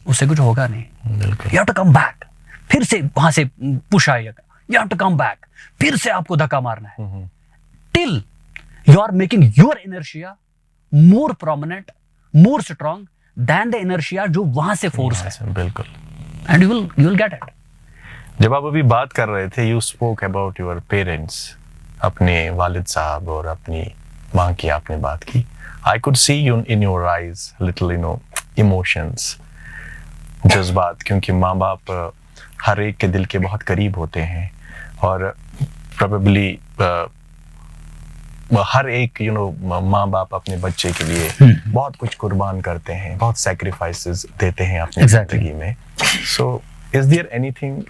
उससे कुछ होगा नहीं। You have to come back, फिर से वहां से पुश आएगा, you have to come back, फिर से आपको धक्का मारना है, till you are making your inertia more prominent, more strong than the inertia जो वहां से फोर्स है। बिल्कुल, and you will get it. जब आप अभी बात कर रहे थे, you spoke about your parents, अपने वालिद साहब और अपनी माँ की आपने बात की। I could see you in your eyes little emotions, जज्बात, क्योंकि माँ बाप हर एक के दिल के बहुत करीब होते हैं और प्रोबेबली हर एक माँ बाप अपने बच्चे के लिए बहुत कुछ कुर्बान करते हैं, बहुत सैक्रिफाइसेस देते हैं अपनी जिंदगी में। सो इज देयर एनीथिंग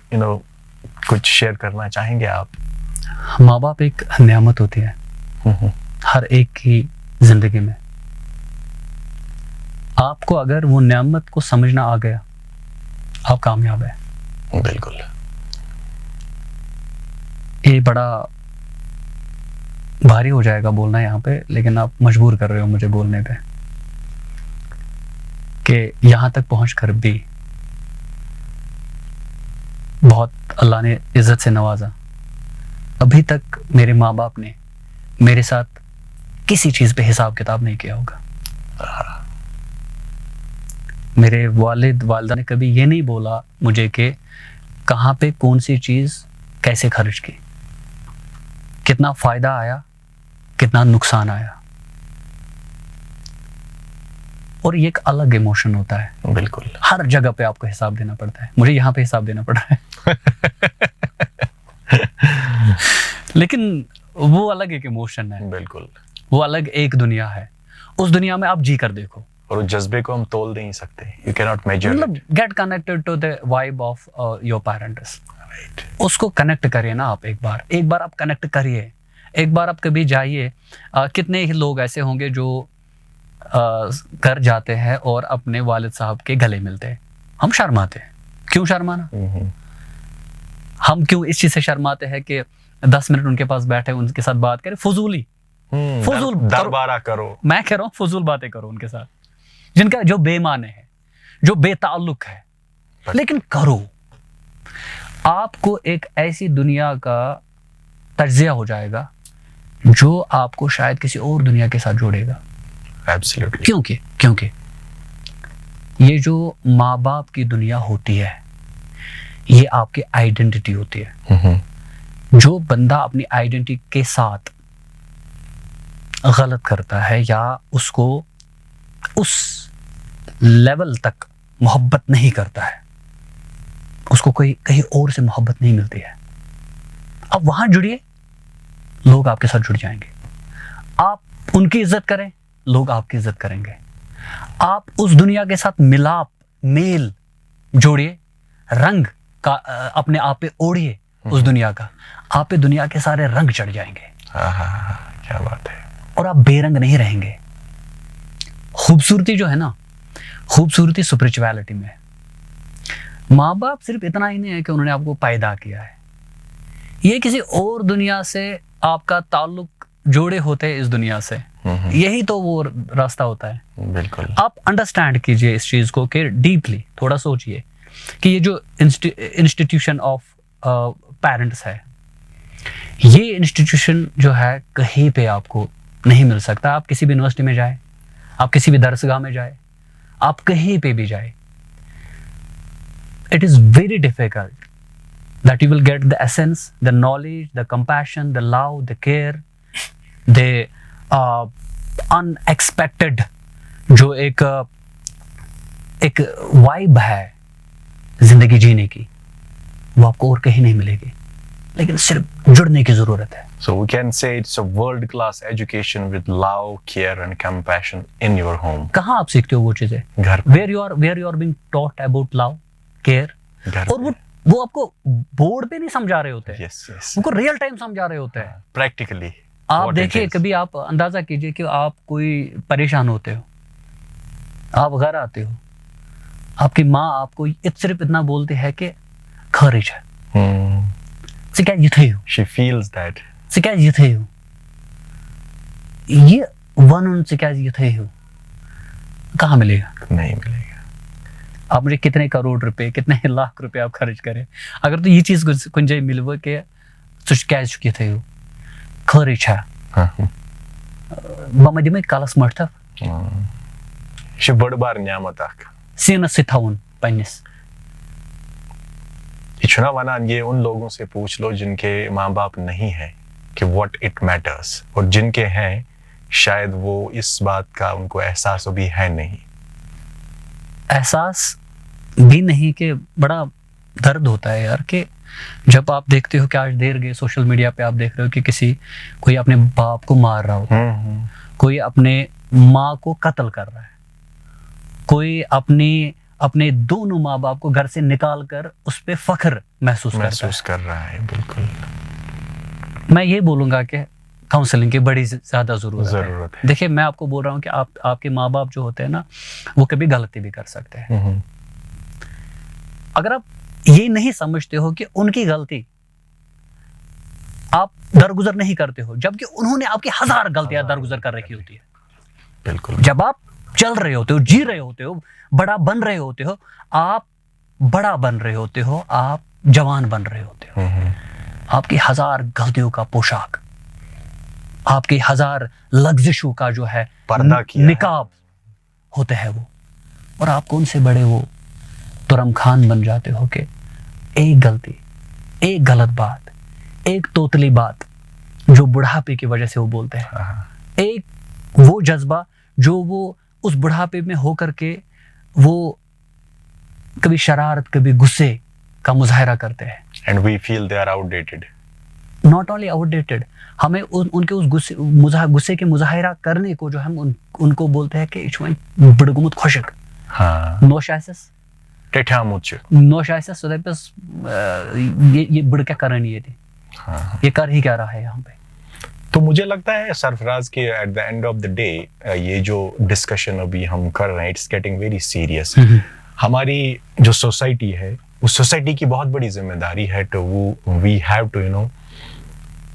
कुछ शेयर करना चाहेंगे आप? माँ बाप एक नेमत होती है हर एक की जिंदगी में। आपको अगर वो नेमत को समझना आ गया, आप कामयाब है। बिल्कुल। ये बड़ा भारी हो जाएगा बोलना यहाँ पे, लेकिन आप मजबूर कर रहे हो मुझे बोलने पे कि यहाँ तक पहुंचकर भी बहुत अल्लाह ने इज्जत से नवाजा। अभी तक मेरे माँ बाप ने मेरे साथ किसी चीज पे हिसाब किताब नहीं किया होगा। मेरे वालिद वालिदा ने कभी ये नहीं बोला मुझे कि कहाँ पे कौन सी चीज कैसे खर्च की, कितना फायदा आया, कितना नुकसान आया। और ये एक अलग इमोशन होता है। बिल्कुल, हर जगह पे आपको हिसाब देना पड़ता है। मुझे यहाँ पे हिसाब देना पड़ रहा है लेकिन वो अलग एक इमोशन है। बिल्कुल, वो अलग एक दुनिया है। उस दुनिया में आप जी कर देखो, और उस जज्बे को हम तोल नहीं सकते। You can not measure. मतलब get connected to the vibe of your parents. उसको कनेक्ट करिए ना आप। एक बार आप कनेक्ट करिए। एक बार आप कभी जाइए। कितने ही लोग ऐसे होंगे जो घर जाते हैं और अपने वालिद साहब के गले मिलते हैं। हम शर्माते हैं। क्यों शर्माना? हम क्यों इस चीज से शर्माते हैं कि 10 मिनट उनके पास बैठे, उनके साथ बात करें? फजूल दरबारा करो। मैं कह रहा हूँ फजूल बातें करो उनके साथ, जिनका जो बेमाने है, जो बेताल्लुक है, लेकिन करो। आपको एक ऐसी दुनिया का तज्जिया हो जाएगा जो आपको शायद किसी और दुनिया के साथ जोड़ेगा। Absolutely. क्योंकि ये जो माँ बाप की दुनिया होती है, ये आपकी आइडेंटिटी होती है। जो बंदा अपनी आइडेंटिटी के साथ गलत करता है या उसको उस लेवल तक मोहब्बत नहीं करता है, उसको कोई कहीं और से मोहब्बत नहीं मिलती है। आप वहां जुड़िए, लोग आपके साथ जुड़ जाएंगे। आप उनकी इज्जत करें, लोग आपकी इज्जत करेंगे। आप उस दुनिया के साथ मिलाप, मेल जोड़िए, रंग का अपने आप पे ओढ़िए उस दुनिया का, आप पे दुनिया के सारे रंग चढ़ जाएंगे। क्या बात है। और आप बेरंग नहीं रहेंगे। खूबसूरती जो है ना, खूबसूरती स्पिरिचुअलिटी में है। माँ बाप सिर्फ इतना ही नहीं है कि उन्होंने आपको पैदा किया है, ये किसी और दुनिया से आपका ताल्लुक जोड़े होते हैं इस दुनिया से, यही तो वो रास्ता होता है। बिल्कुल। आप अंडरस्टैंड कीजिए इस चीज को कि डीपली थोड़ा सोचिए कि ये जो इंस्टीट्यूशन ऑफ पेरेंट्स है, ये इंस्टीट्यूशन जो है कहीं पे आपको नहीं मिल सकता। आप किसी भी यूनिवर्सिटी में जाए, आप किसी भी दरसगाह में जाए, आप कहीं पे भी जाए, it is very difficult that you will get the essence, the knowledge, the compassion, the love, the care, the unexpected जो एक वाइब है जिंदगी जीने की, वो आपको और कहीं नहीं मिलेगी, लेकिन सिर्फ जुड़ने की जरूरत है। So we can say it's a world-class education with love, care and compassion in your home. कहाँ आप सीखते हो वो चीजें? घर। Where you are being taught about love, care, और वो आपको बोर्ड पे नहीं समझा रहे होते हैं। Yes, yes. उनको रियल टाइम समझा रहे होते हैं। Practically. आप देखिए, कभी आप अंदाजा कीजिए कि आप कोई परेशान होते हो, आप घर आते हो, आपकी माँ आपको सिर्फ इतना बोलती है कि खरीज है, क्या हो, She feels that. क्या हो, ये वन से क्या हो, कहाँ मिलेगा? नहीं मिलेगा। आप मुझे कितने करोड़ रुपए, कितने लाख रुपए आप खर्च करें, अगर तो ये चीज कुंजाई मिलव के क्या हो, खरीज है मम दिम कलस मठ बड़ बार न्यामत सीनस से थवन पन्निस। इच्छुना वनान ये उन लोगों से पूछ लो जिनके माँ बाप नहीं है कि व्हाट इट मैटर्स, और जिनके हैं शायद वो इस बात का उनको एहसास भी है नहीं। एहसास भी नहीं कि बड़ा दर्द होता है यार, कि जब आप देखते हो कि आज देर गए सोशल मीडिया पे आप देख रहे हो कि कोई अपने बाप को मार रहा हो, कोई अपने माँ को कत्ल कर रहा है, कोई अपने दोनों माँ बाप को घर से निकाल कर उस पे फख्र महसूस कर रहा है। बिल्कुल। मैं ये बोलूंगा कि काउंसलिंग की बड़ी ज्यादा जरूरत है। देखिए, मैं आपको बोल रहा हूँ कि आपके माँ बाप जो होते हैं ना, वो कभी गलती भी कर सकते हैं। अगर आप ये नहीं समझते हो कि उनकी गलती आप दरगुजर नहीं करते हो, जबकि उन्होंने आपकी 1000 गलतियां दरगुजर कर रखी होती है। बिल्कुल। जब आप चल रहे होते हो, जी रहे होते हो, बड़ा बन रहे होते हो, आप बड़ा बन रहे होते हो, आप जवान बन रहे होते हो, आपकी 1000 गलतियों का पोशाक, आपकी 1000 लग्जिशों का जो है पर्दा किया निकाब होते हैं वो, और आप कौन से बड़े वो तुरम खान बन जाते हो कि एक गलती, एक गलत बात, एक तोतली बात जो बुढ़ापे की वजह से वो बोलते हैं, एक वो जज्बा जो वो उस बुढ़ापे में होकर के वो कभी शरारत, कभी गुस्से का मुजाहरा करते हैं। And we feel they are outdated. Not only outdated, हमें उनके उस गुस्से के मुजाहरा करने को जो हम उनको बोलते हैं कि इचवाइन बड़गुमत खुशक, नोशाइसस टेठामुच, नोशाइसस, सो बस ये बड़ क्या कर रही है थी, ये कर ही क्या रहा है यहाँ पे। तो मुझे लगता है सरफराज के at the end of the day ये जो डिस्कशन अभी हम कर रहे हैं, इट्स गेटिंग वेरी सीरियस। हमारी जो सोसाइटी है, उस सोसाइटी की बहुत बड़ी जिम्मेदारी है टू वी हैव टू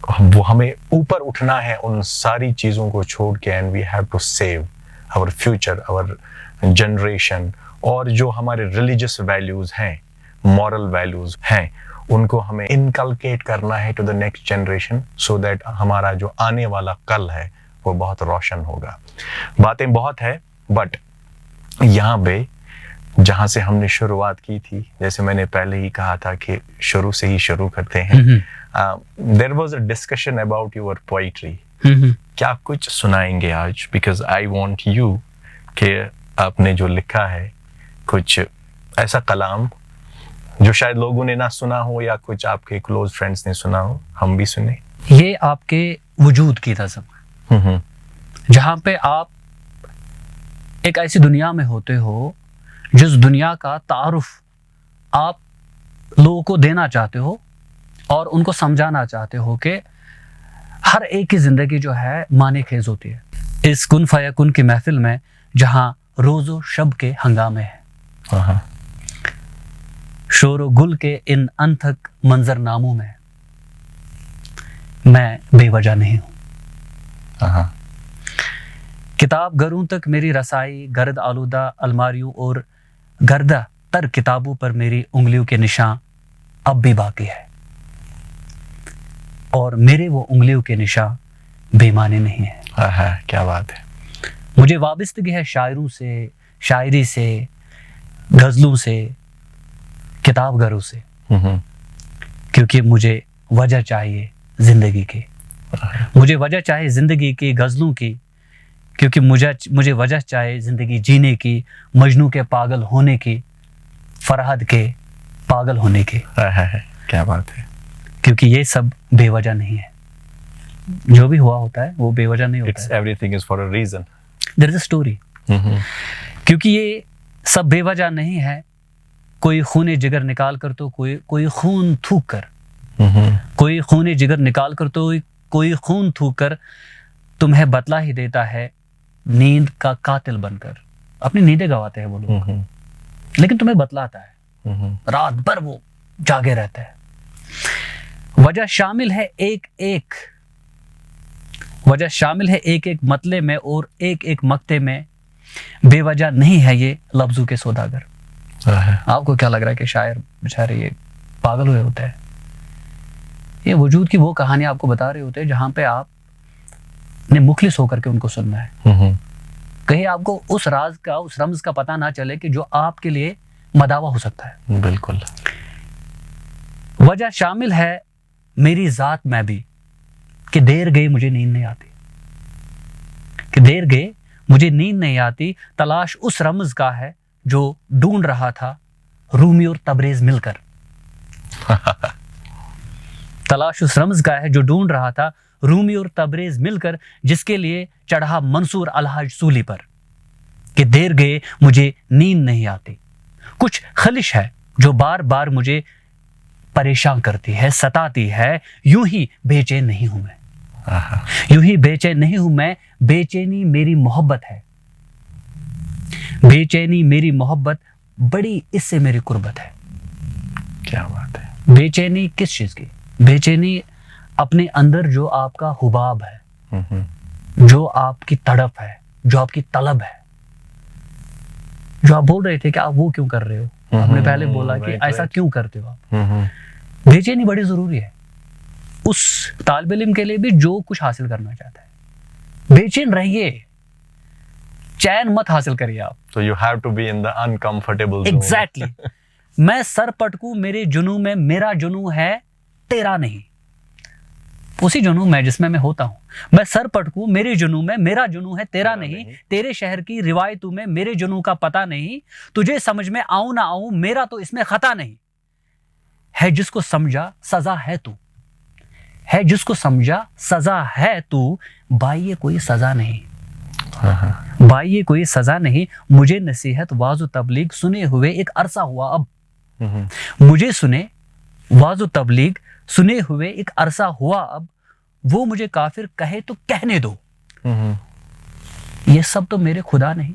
वो हमें ऊपर उठना है उन सारी चीज़ों को छोड़ के, and we have to save our future, our generation, और जो हमारे रिलीजियस वैल्यूज़ हैं, मॉरल वैल्यूज़ हैं, उनको हमें इनकलकेट करना है to the next generation, so that हमारा जो आने वाला कल है वो बहुत रोशन होगा। बातें बहुत है, बट यहाँ पे जहाँ से हमने शुरुआत की थी, जैसे मैंने पहले ही कहा था कि शुरू से ही शुरू करते हैं। There was a discussion about your poetry. क्या कुछ सुनाएंगे आज? बिकॉज आई वांट यू कि आपने जो लिखा है कुछ ऐसा कलाम जो शायद लोगों ने ना सुना हो या कुछ आपके क्लोज फ्रेंड्स ने सुना हो, हम भी सुने। ये आपके वजूद की नज़म, जहाँ पे आप एक ऐसी दुनिया में होते हो जिस दुनिया का तारुफ आप लोगों को देना चाहते हो और उनको समझाना चाहते हो कि हर एक की ज़िंदगी जो है माने खेज होती है। इस कुन फयकुन की महफिल में जहाँ रोज़ो शब के हंगामे हैं, शोर गुल के इन अनथक मंजरनामों में मैं बेवजह नहीं हूँ। किताब घरों तक मेरी रसाई, गर्द आलूदा अलमारियों और गर्दा तर किताबों पर मेरी उंगलियों के निशान अब भी बाकी है, और मेरे वो उंगलियों के निशान बेमाने नहीं है। क्या बात है। मुझे वाबस्तगी है शायरों से, शायरी से, गजलों से, किताब घरों से, क्योंकि मुझे वजह चाहिए जिंदगी की। मुझे वजह चाहिए जिंदगी की, गजलों की, क्योंकि मुझे वजह चाहिए जिंदगी जीने की, मजनू के पागल होने की, फरहद के पागल होने की। क्या बात है। क्योंकि ये सब बेवजह नहीं है, जो भी हुआ होता है वो बेवजह नहीं होता है। Everything is for a reason. There is a story. क्योंकि ये सब बेवजह नहीं है। कोई खून जिगर निकाल कर तो कोई खून थूक कर, कोई खून जिगर निकाल कर तो कोई खून थूक कर तुम्हें बतला ही देता है नींद का कातिल बनकर। अपनी नींदें गवाते हैं वो लोग, लेकिन तुम्हें बतलाता है, रात भर वो जागे रहता है। वजह शामिल है एक एक मतले में और एक एक मक्ते में, बेवजह नहीं है ये लफ्जों के सौदागर। आपको क्या लग रहा है कि शायर बेचारे ये पागल हुए होते हैं? ये वजूद की वो कहानी आपको बता रहे होते हैं जहां पे आप ने मुखलिस होकर के उनको सुनना है। कहीं आपको उस राज का, उस रमज का पता ना चले कि जो आपके लिए मदावा हो सकता है। बिल्कुल। वजह शामिल है मेरी जात में भी कि देर गई मुझे नींद नहीं आती, कि देर गई मुझे नींद नहीं आती। तलाश उस रमज का है जो ढूंढ रहा था रूमी और तबरेज मिलकर। तलाश उस रमज का है जो ढूंढ रहा था रूमी और तबरेज मिलकर, जिसके लिए चढ़ा मंसूर अलहाज सूली पर कि देर गए मुझे नींद नहीं आती। कुछ खलिश है जो बार बार मुझे परेशान करती है, सताती है। यूं ही बेचैन नहीं हूं मैं, यूं ही बेचैन नहीं हूं मैं। बेचैनी मेरी मोहब्बत है, बेचैनी मेरी मोहब्बत बड़ी, इससे मेरी कुर्बत है। क्या बात है। बेचैनी किस चीज की? बेचैनी अपने अंदर जो आपका हुबाब है, जो आपकी तड़प है, जो आपकी तलब है, जो आप बोल रहे थे कि आप वो क्यों कर रहे हो, हमने पहले बोला कि ऐसा क्यों करते हो आप। बेचैनी बड़ी जरूरी है उस तालिब इल्म के लिए भी जो कुछ हासिल करना चाहता है। बेचैन रहिए, चैन मत हासिल करिए आप। So you have to be in the uncomfortable zone. Exactly. मैं सर पटकूं मेरे जुनू में, मेरा जुनू है तेरा नहीं। उसी जुनू में जिसमें मैं होता हूं। मैं सर पटकूं मेरे जुनू में, मेरा जुनू है तेरा नहीं। तेरे शहर की रिवायतों में मेरे जुनू का पता नहीं। तुझे समझ में आऊं ना आऊं मेरा तो इसमें खता नहीं। है जिसको समझा सजा है तू, है जिसको समझा सजा है तू। भाई ये कोई सजा नहीं, भाई ये कोई सजा नहीं। मुझे नसीहत वाज़ो तबलीग सुने हुए एक अरसा हुआ अब। मुझे सुने वाज़ो तबलीग सुने हुए एक अरसा हुआ अब। वो मुझे काफिर कहे तो कहने दो। ये सब तो मेरे खुदा नहीं।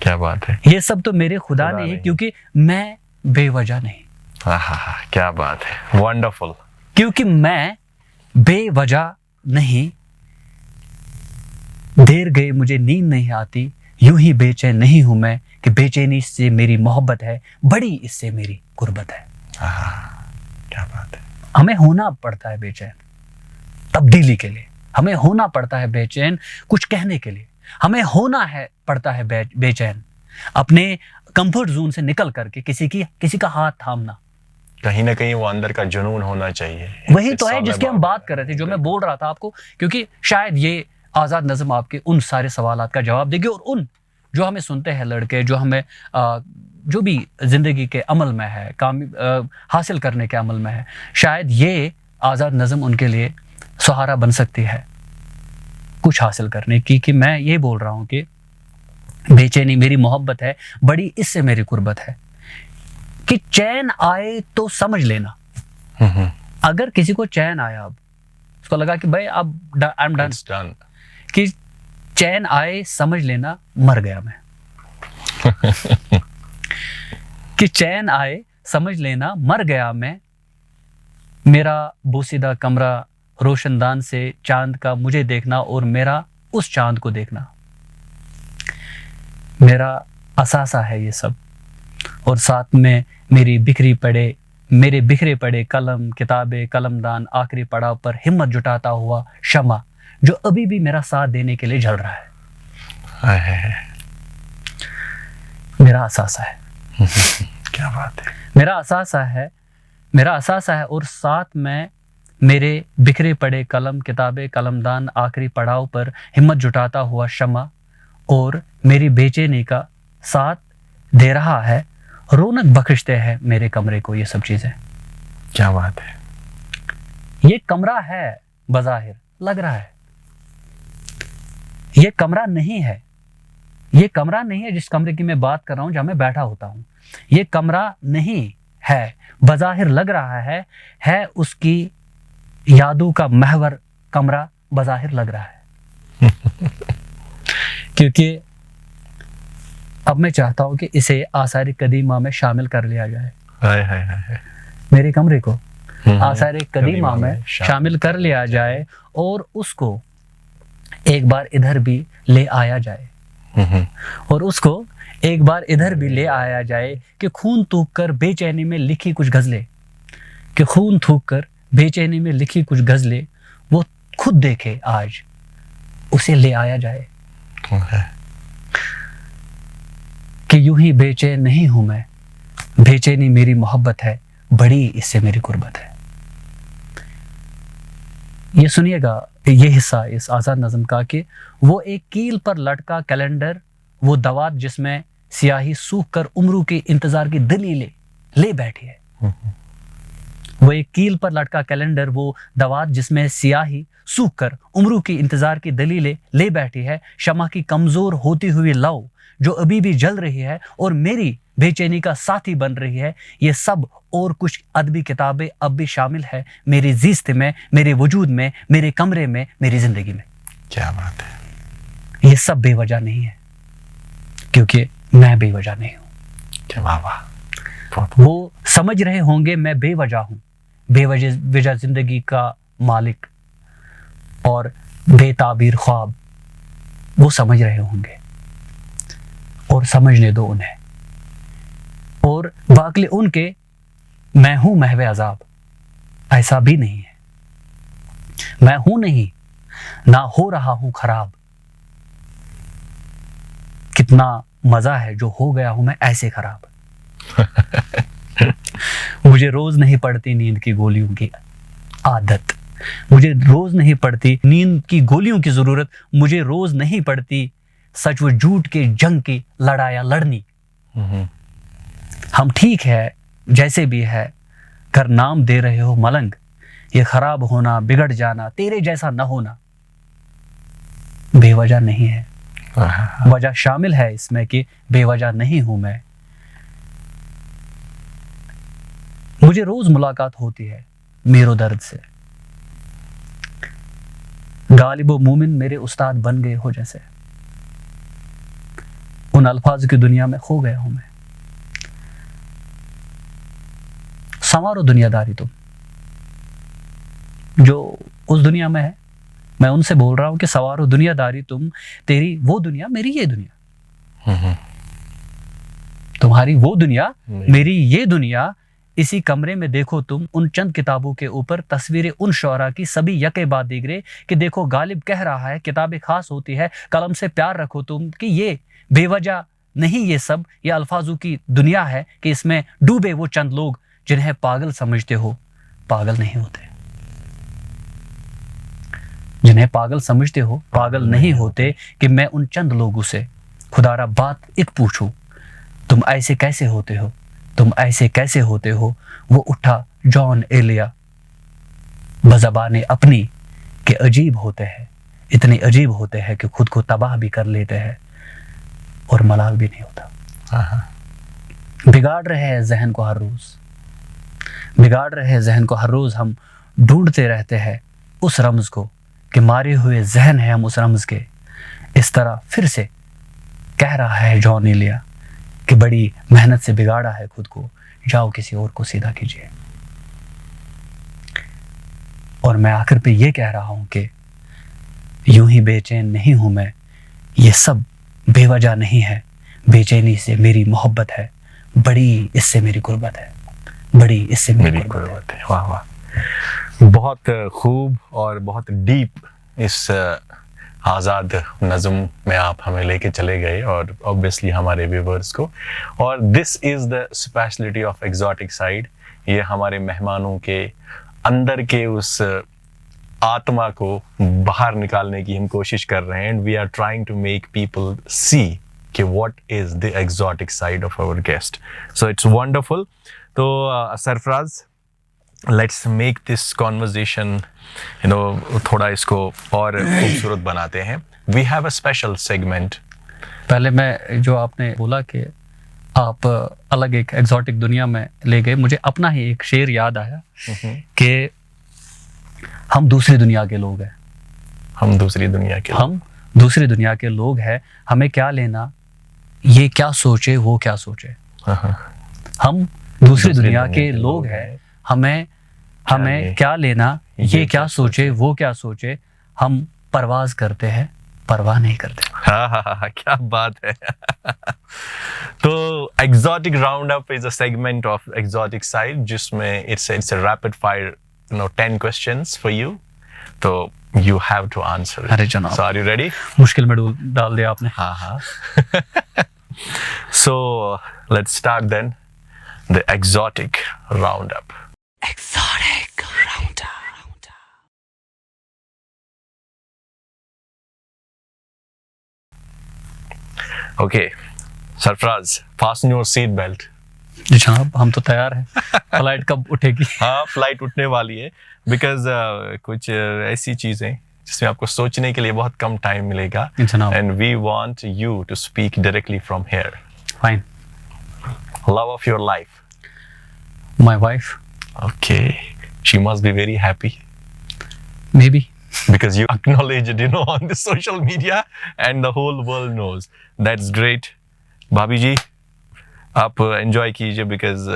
क्या बात है। ये सब तो मेरे खुदा नहीं, क्योंकि मैं बेवजह नहीं। क्या बात है। वंडरफुल। क्योंकि मैं बेवजह नहीं। देर गई मुझे नींद नहीं आती। यूं ही बेचैन नहीं हूं मैं कि बेचैनी से मेरी मोहब्बत है बड़ी, इससे मेरी कुर्बत है। क्या बात है। हमें होना पड़ता है बेचैन तब्दीली के लिए। हमें होना पड़ता है बेचैन कुछ कहने के लिए। हमें होना पड़ता है बेचैन अपने कंफर्ट जोन से निकल करके किसी का हाथ थामना। कहीं ना कहीं वो अंदर का जुनून होना चाहिए। वही तो है जिसकी हम बात कर रहे थे, जो मैं बोल रहा था आपको, क्योंकि शायद ये आजाद नज़म आपके उन सारे सवालात का जवाब देगी। और उन जो हमें सुनते हैं लड़के, जो हमें जो भी जिंदगी के अमल में है, हासिल करने के अमल में है, शायद ये आज़ाद नज़म उनके लिए सहारा बन सकती है कुछ हासिल करने की। कि मैं ये बोल रहा हूँ कि बेचैनी मेरी मोहब्बत है बड़ी, इससे मेरी कुर्बत है। कि चैन आए तो समझ लेना, अगर किसी को चैन आया, अब उसको लगा कि भाई अब आई एम डन, कि चैन आए समझ लेना मर गया मैं। कि चैन आए समझ लेना मर गया मैं, मेरा बोसीदा कमरा रोशनदान से चांद का मुझे देखना और मेरा उस चांद को देखना, मेरा असासा है ये सब। और साथ में मेरे बिखरे पड़े कलम, किताबें, कलमदान, आखिरी पड़ाव पर हिम्मत जुटाता हुआ शमा जो अभी भी मेरा साथ देने के लिए जल रहा है। मेरा असासा है। क्या बात है। मेरा असासा है और साथ में मेरे बिखरे पड़े कलम, किताबें, कलमदान, आखिरी पड़ाव पर हिम्मत जुटाता हुआ शमा और मेरी बेचैनी का साथ दे रहा है, रौनक बख्शते हैं मेरे कमरे को ये सब चीजें। क्या बात है। ये कमरा है, बज़ाहिर लग रहा है, ये कमरा नहीं है। ये कमरा नहीं है जिस कमरे की मैं बात कर रहा हूं, जहां मैं बैठा होता हूं। ये कमरा नहीं है, बज़ाहिर लग रहा है उसकी यादों का महवर कमरा बज़ाहिर लग रहा है। क्योंकि अब मैं चाहता हूं कि इसे आसार कदीमा में शामिल कर लिया जाए। मेरे कमरे को आसार कदीमा में शामिल कर लिया जाए और उसको एक बार इधर भी ले आया जाए, और उसको एक बार इधर भी ले आया जाए कि खून थूक कर बेचैनी में लिखी कुछ गजलें, कि खून थूक कर बेचैनी में लिखी कुछ गजलें वो खुद देखे, आज उसे ले आया जाए। कि यूं ही बेचैन नहीं हूं मैं, बेचैनी मेरी मोहब्बत है बड़ी, इससे मेरी कुर्बत है। ये सुनिएगा ये हिस्सा इस आज़ाद नज़म का कि वो एक कील पर लटका कैलेंडर, वो दवात जिसमें स्याही सूख कर उम्रों के इंतजार की दलीलें ले बैठी है। वो एक कील पर लटका कैलेंडर, वो दवात जिसमें स्याही सूख कर उम्रों की इंतजार की दलीलें ले बैठी है। शमा की कमजोर होती हुई लौ जो अभी भी जल रही है और मेरी बेचैनी का साथी बन रही है। ये सब और कुछ अदबी किताबें अब भी शामिल है मेरी ज़िस्त में, मेरे वजूद में, मेरे कमरे में, मेरी जिंदगी में। क्या बात है। ये सब बेवजह नहीं है, क्योंकि मैं बेवजह नहीं हूं। क्या वाह। वो समझ रहे होंगे मैं बेवजह हूं, बेवजह जिंदगी का मालिक और बेताबीर ख्वाब, वो समझ रहे होंगे और समझने दो उन्हें। और बाकी उनके मैं हूं महवे अजाब, ऐसा भी नहीं है। मैं हूं नहीं, ना हो रहा हूं खराब। कितना मजा है जो हो गया हूं मैं ऐसे खराब। मुझे रोज नहीं पड़ती नींद की गोलियों की आदत, मुझे रोज नहीं पड़ती नींद की गोलियों की जरूरत, मुझे रोज नहीं पड़ती सच व झूठ के जंग की लड़ाया लड़नी। हम ठीक है जैसे भी है, कर नाम दे रहे हो मलंग, ये खराब होना, बिगड़ जाना, तेरे जैसा न होना बेवजह नहीं है। वजह शामिल है इसमें कि बेवजह नहीं हूं मैं। मुझे रोज मुलाकात होती है मेरो दर्द से, गालिब व मोमिन मेरे उस्ताद बन गए हो जैसे, उन अल्फाज की दुनिया में खो गया हूं मैं। संवारो दुनियादारी तुम जो उस दुनिया में है, मैं उनसे बोल रहा हूं कि सवारो दुनियादारी तुम, तेरी वो दुनिया मेरी ये दुनिया, तुम्हारी वो दुनिया मेरी ये दुनिया। इसी कमरे में देखो तुम उन चंद किताबों के ऊपर तस्वीरें उन शौरा की, सभी यके बाद दीगरे, कि देखो गालिब कह रहा है किताबें खास होती है, कलम से प्यार रखो तुम, कि ये बेवजह नहीं, ये सब ये अल्फाजों की दुनिया है कि इसमें डूबे वो चंद लोग जिन्हें पागल समझते हो, पागल नहीं होते। जिन्हें पागल समझते हो पागल नहीं होते। कि मैं उन चंद लोगों से खुदारा बात एक पूछूं, तुम ऐसे कैसे होते हो, तुम ऐसे कैसे होते हो। वो उठा जॉन एलिया बज़बाने अपनी के अजीब होते हैं, इतने अजीब होते हैं कि खुद को तबाह भी कर लेते हैं और मलाल भी नहीं होता। बिगाड़ रहे हैं जहन को हर रोज, बिगाड़ रहे हैं जहन को हर रोज। हम ढूंढते रहते हैं उस रमज को कि मारे हुए जहन है हम उस रमज के। इस तरह फिर से कह रहा है जॉन एलिया कि बड़ी मेहनत से बिगाड़ा है खुद को, जाओ किसी और को सीधा कीजिए। और मैं आखिर पे ये कह रहा हूं कि यूं ही बेचैन नहीं हूं मैं, ये सब बेवजह नहीं है। बेचैनी से मेरी मोहब्बत है, बड़ी इससे मेरी गुर्बत है, बड़ी इससे मेरी गुर्बत है। वाह वाह, बहुत खूब और बहुत डीप इस आज़ाद नज़म में आप हमें लेके चले गए और ऑब्वियसली हमारे व्यूवर्स को। और this is the speciality of exotic side. ये हमारे मेहमानों के अंदर के उस आत्मा को बाहर निकालने की हम कोशिश कर रहे हैं। And we are trying to make people see कि what is the exotic side of our guest. So it's wonderful. तो Sarfaraz, let's make this conversation थोड़ा इसको और खूबसूरत बनाते हैं। We have a special segment. पहले मैं जो आपने बोला कि आप अलग एक एग्जॉटिक दुनिया में ले गए, मुझे अपना ही एक शेर याद आया कि हम दूसरी दुनिया के लोग हैं। हम दूसरी दुनिया के लोग हैं, हमें क्या लेना ये क्या सोचे वो क्या सोचे। हम दूसरी दुनिया के लोग हैं, हमें क्या लेना ये क्या सोचे वो क्या सोचे। हम परवाज करते हैं, परवाह नहीं करते। हाँ, क्या बात है। तो exotic round up is a segment of exotic side जिसमें it's a rapid fire 10 questions for you, तो you have to answer it. अरे जनाब, so are you ready? मुश्किल में डाल दिया आपने। हाँ so let's start then the exotic roundup. Okay, Sarfraz, fasten your seat belt. जी जनाब, हम तो तैयार हैं। फ्लाइट कब उठेगी? हाँ, फ्लाइट उठने वाली है बिकॉज कुछ ऐसी चीजें जिसमें आपको सोचने के लिए बहुत कम टाइम मिलेगा। And we want you to speak directly from here. Fine. Love of your life? My wife. Okay, she must be very happy. Maybe because you acknowledge it on the social media and the whole world knows. That's great. भाभी जी, आप enjoy कीजिए because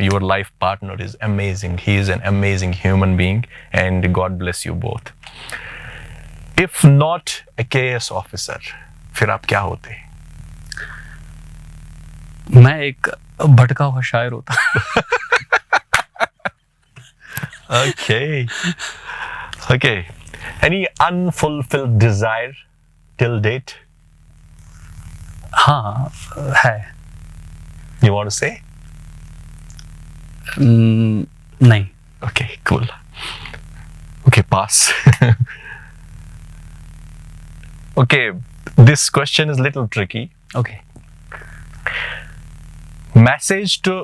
your life partner is amazing. He is an amazing human being and God bless you both. If not a KS officer, फिर आप क्या होते? मैं एक भटका हुआ शायर होता। Okay. Any unfulfilled desire till date? हाँ है। You want to say? नहीं। Okay, cool. Okay, pass. Okay, this question is a little tricky. Okay. Message to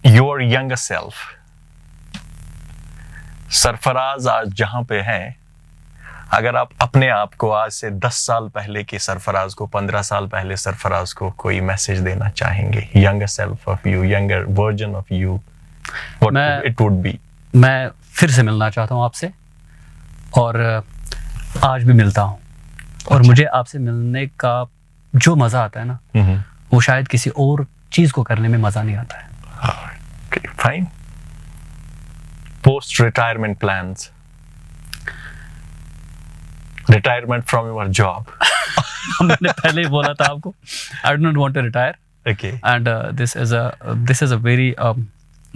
your younger self. Sarfaraz आज जहां पे हैं, अगर आप अपने आप को आज से 10 साल पहले के सरफराज को, 15 साल पहले सरफराज को कोई मैसेज देना चाहेंगे, younger self of you, younger version of you, what it would be? मैं फिर से मिलना चाहता हूं आपसे और आज भी मिलता हूं। और मुझे आपसे मिलने का जो मजा आता है ना, वो शायद किसी और चीज को करने में मजा नहीं आता है। Okay, fine. Post-retirement plans. Retirement from your job. मैंने पहले ही बोला था आपको, I do not want to retire. Okay. And this is a very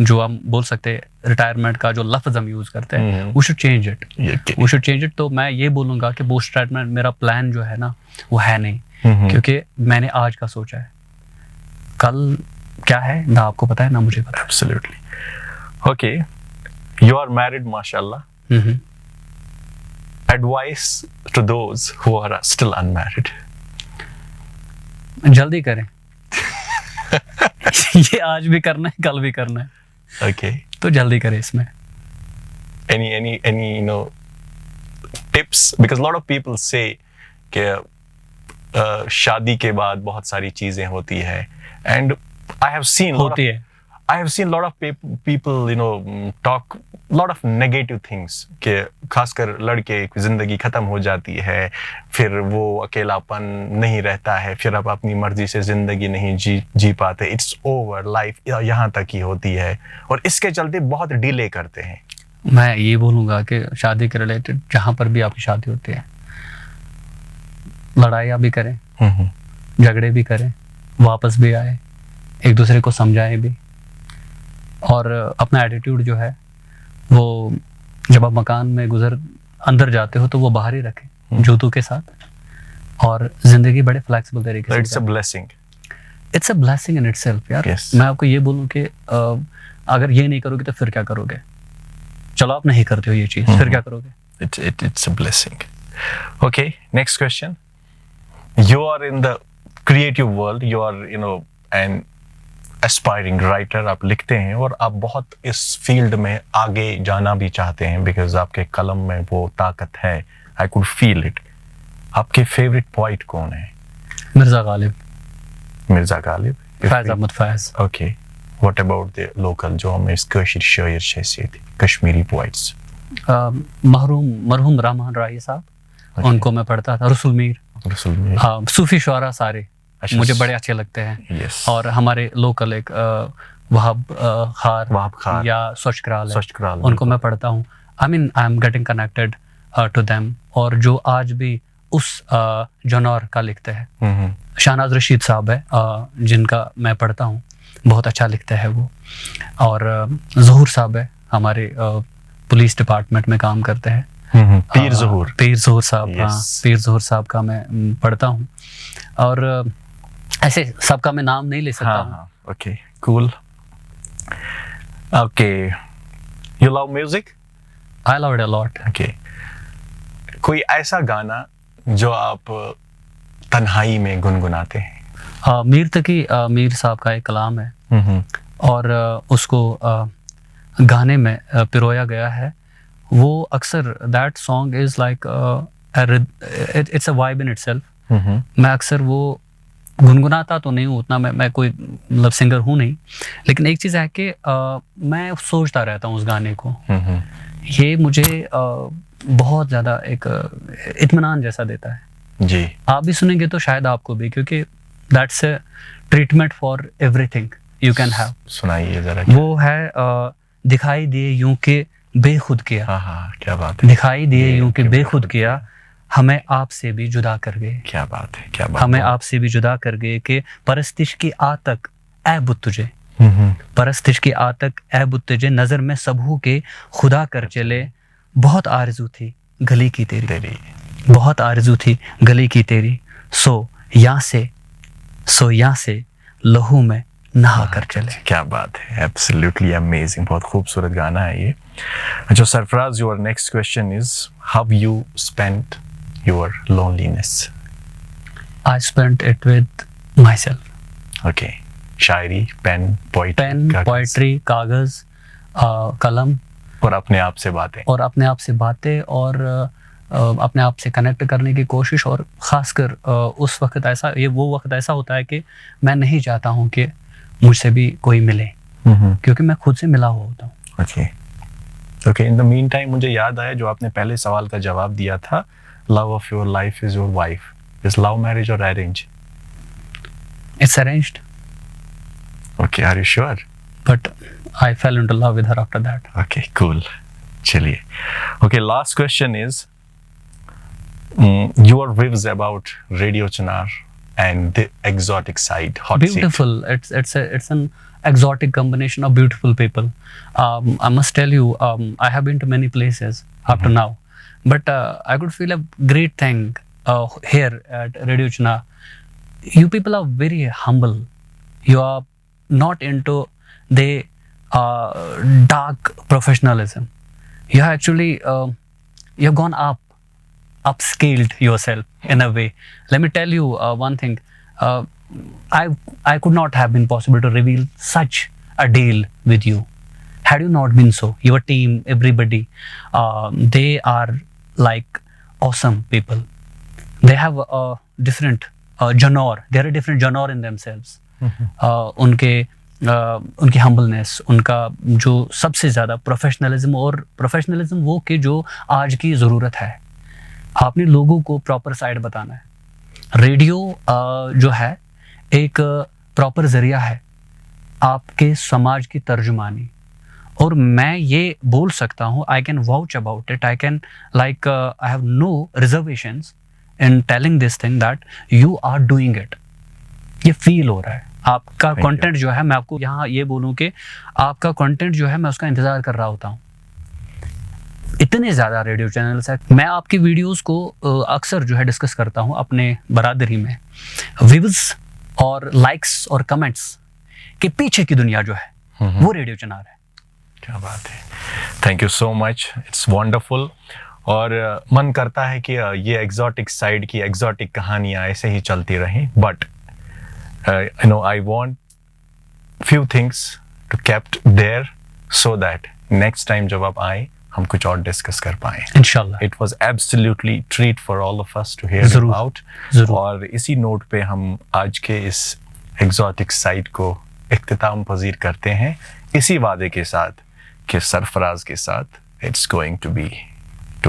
जो हम बोल सकते हैं रिटायरमेंट का जो लफ्ज हम यूज करते हैं, we should change it. Okay. We should change it. तो मैं ये बोलूंगा कि पोस्ट रिटायरमेंट मेरा प्लान जो है ना वो है नहीं, क्योंकि मैंने आज का सोचा है, कल क्या है ना आपको पता है ना मुझे पता है। Absolutely. Okay. You are married, mashallah. Advice to those who are still unmarried. जल्दी करें। ये आज भी करना है, कल भी करना है। Okay. तो जल्दी करें इसमें। Any tips? Because a lot of people say कि शादी के बाद बहुत सारी चीजें होती है, and I have seen a lot of people talk lot of negative things कि खासकर लड़के की जिंदगी खत्म हो जाती है, फिर वो अकेलापन नहीं रहता है, फिर आप अपनी मर्जी से जिंदगी नहीं जी पाते, इट्स ओवर, लाइफ यहाँ तक ही होती है, और इसके चलते बहुत डिले करते हैं। मैं ये बोलूँगा कि शादी के रिलेटेड जहाँ पर भी आपकी शादी होती है, लड़ाइयाँ भी करें, झगड़े भी करें, वापस भी आए, एक दूसरे को समझाएं भी, और अपना एटीट्यूड जो है वो जब आप मकान में अंदर जाते हो तो वो बाहर ही रखें जूतों के साथ, और जिंदगी बड़े फ्लेक्सिबल तरीके से। It's a blessing in itself यार। Yes. मैं आपको ये बोलूँ कि अगर ये नहीं करोगे तो फिर क्या करोगे? चलो आप नहीं करते हो ये चीज, फिर क्या करोगे? It's a blessing. Okay, next question. You are in the creative world. You are an aspiring writer. आप लिखते हैं और आप बहुत इस फील्ड में आगे जाना भी चाहते हैं, बिकॉज आपके कलम में वो ताकत है। I could feel it. आपके फेवरेट पोइट कौन है? Mirza Ghalib. Faiz Ahmad Faiz. Okay. What about the local जो हमें कशीर शायर जैसे थे, कश्मीरी पोइट्स? मरहूम रहमान राही साहब, उनको मैं पढ़ता था। रसूल मीर, सूफी शुआरा सारे मुझे बड़े अच्छे लगते हैं। Yes. और हमारे लोकल एक वहाब खार या सोचक्राल, उनको मैं पढ़ता हूँ। I am getting connected to them, और जो आज भी उस जॉनर का लिखते हैं। शाहनाज रशीद साहब है जिनका मैं पढ़ता हूँ, बहुत अच्छा लिखते हैं वो। और ज़हूर साहब है, हमारे पुलिस डिपार्टमेंट में काम करते हैं। पीर ज़हूर साहब। पीर ज़हूर साहब का मैं पढ़ता हूँ, और ऐसे सबका मैं नाम नहीं ले सकता हूँ। Okay, cool. Okay, you love music? I love it a lot. Okay, कोई ऐसा गाना जो आप तन्हाई में गुनगुनाते हैं? मीर तकी मीर साहब का एक कलाम है, और उसको गाने में पिरोया गया है। वो अक्सर that song is like it's a vibe in itself. मैं अक्सर वो गुनगुनाता तो नहीं हूँ उतना, मैं कोई मतलब सिंगर हूँ नहीं, लेकिन एक चीज़ है कि मैं सोचता रहता हूँ उस गाने को। ये मुझे बहुत ज़्यादा एक इत्मीनान जैसा देता है जी। आप भी सुनेंगे तो शायद आपको भी, क्योंकि that's a treatment for everything you can have. सुनाइए जरा। वो है दिखाई दिए यूं के बेखुद किया। हाँ, क्या बात है। दिखाई दिए यूं के बेखुद किया, हमें आपसे भी जुदा कर गए। क्या बात है, क्या बात। हमें आपसे भी जुदा कर गए कि परस्तिश की आतक ऐ बुत तुझे, परस्तिश की आतक ऐ बुत तुझे, नजर में सबहू के खुदा कर चले। बहुत आरज़ू थी गली की तेरी, बहुत आरज़ू थी गली की तेरी, सो यहाँ से लहू में नहा कर चले। क्या बात है, एब्सोल्युटली अमेजिंग। बहुत खूबसूरत गाना है ये। अच्छा Sarfaraz, your next question is how you spent your loneliness? I spent it with myself. Okay, शायरी, पेन, पोइट्री, कागज, कलम, और अपने आप से बातें, और अपने आप से कनेक्ट करने की कोशिश। और ख़ासकर उस वक्त वो वक्त ऐसा होता है कि मैं नहीं चाहता हूँ कि मुझसे भी कोई मिले, क्योंकि मैं खुद से मिला हुआ होता हूँ। Okay, in the mean time मुझे याद आया जो आपने पहले सवाल का जवाब दिया था, love of your life is your wife. Is love marriage और arrange? It's arranged. Okay, are you sure? But I fell into love with her after that. Okay, cool. चलिए, okay, last question is your views about Radio Chinar and the exotic side, hot beautiful seat. It's an exotic combination of beautiful people. I must tell you, I have been to many places up to now, but I could feel a great thing here at Radio Chinar. You people are very humble. You are not into the dark professionalism. You have actually you've gone upscaled yourself in a way. Let me tell you one thing. I could not have been possible to reveal such a deal with you had you not been so. Your team, everybody, they are like awesome people. They have a different genre. They are a different genre in themselves. उनकी humbleness, उनका जो सबसे ज़्यादा professionalism, और professionalism वो कि जो आज की ज़रूरत है. आपने लोगों को प्रॉपर साइड बताना है. रेडियो जो है एक प्रॉपर ज़रिया है आपके समाज की तर्जुमानी. और मैं ये बोल सकता हूँ, I can vouch about it, I can like I have no reservations in telling this thing that you are doing it. ये फील हो रहा है. आपका कंटेंट जो है, मैं आपको यहाँ ये बोलूँ कि आपका कंटेंट जो है मैं उसका इंतज़ार कर रहा होता हूँ. इतने ज़्यादा रेडियो चैनल्स हैं. मैं आपकी वीडियोस को अक्सर जो है डिस्कस करता हूँ अपने बरादरी में. व्यूज़ और लाइक्स और कमेंट्स के पीछे की दुनिया जो है वो रेडियो चैनल है. क्या बात है. Thank you so much. It's wonderful. और मन करता है कि ये एग्जॉटिक साइड की एग्जॉटिक कहानियाँ ऐसे ही चलती रहें. But you know, I want few things to kept there so that next time जब आप आए हम कुछ और डिस्कस कर पाएं. इंशाल्लाह. It was absolutely treat for all of us to hear about. और इसी नोट पे हम आज के इस एग्जॉटिक साइड को इख्तिताम पजीर करते हैं, इसी वादे के साथ कि सरफराज के साथ it's going to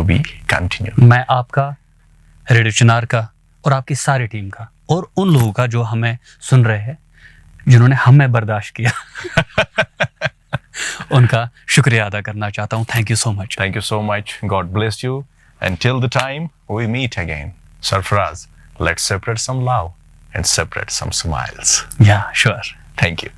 be continued. मैं आपका, रेडियो चिनार का और आपकी सारी टीम का और उन लोगों का जो हमें सुन रहे हैं, जिन्होंने हमें बर्दाश्त किया उनका शुक्रिया अदा करना चाहता हूँ. Thank you so much. Thank you so much. God bless you. Until the time we meet again, Sarfaraz, let's separate some love and separate some smiles. Yeah, sure. Thank you.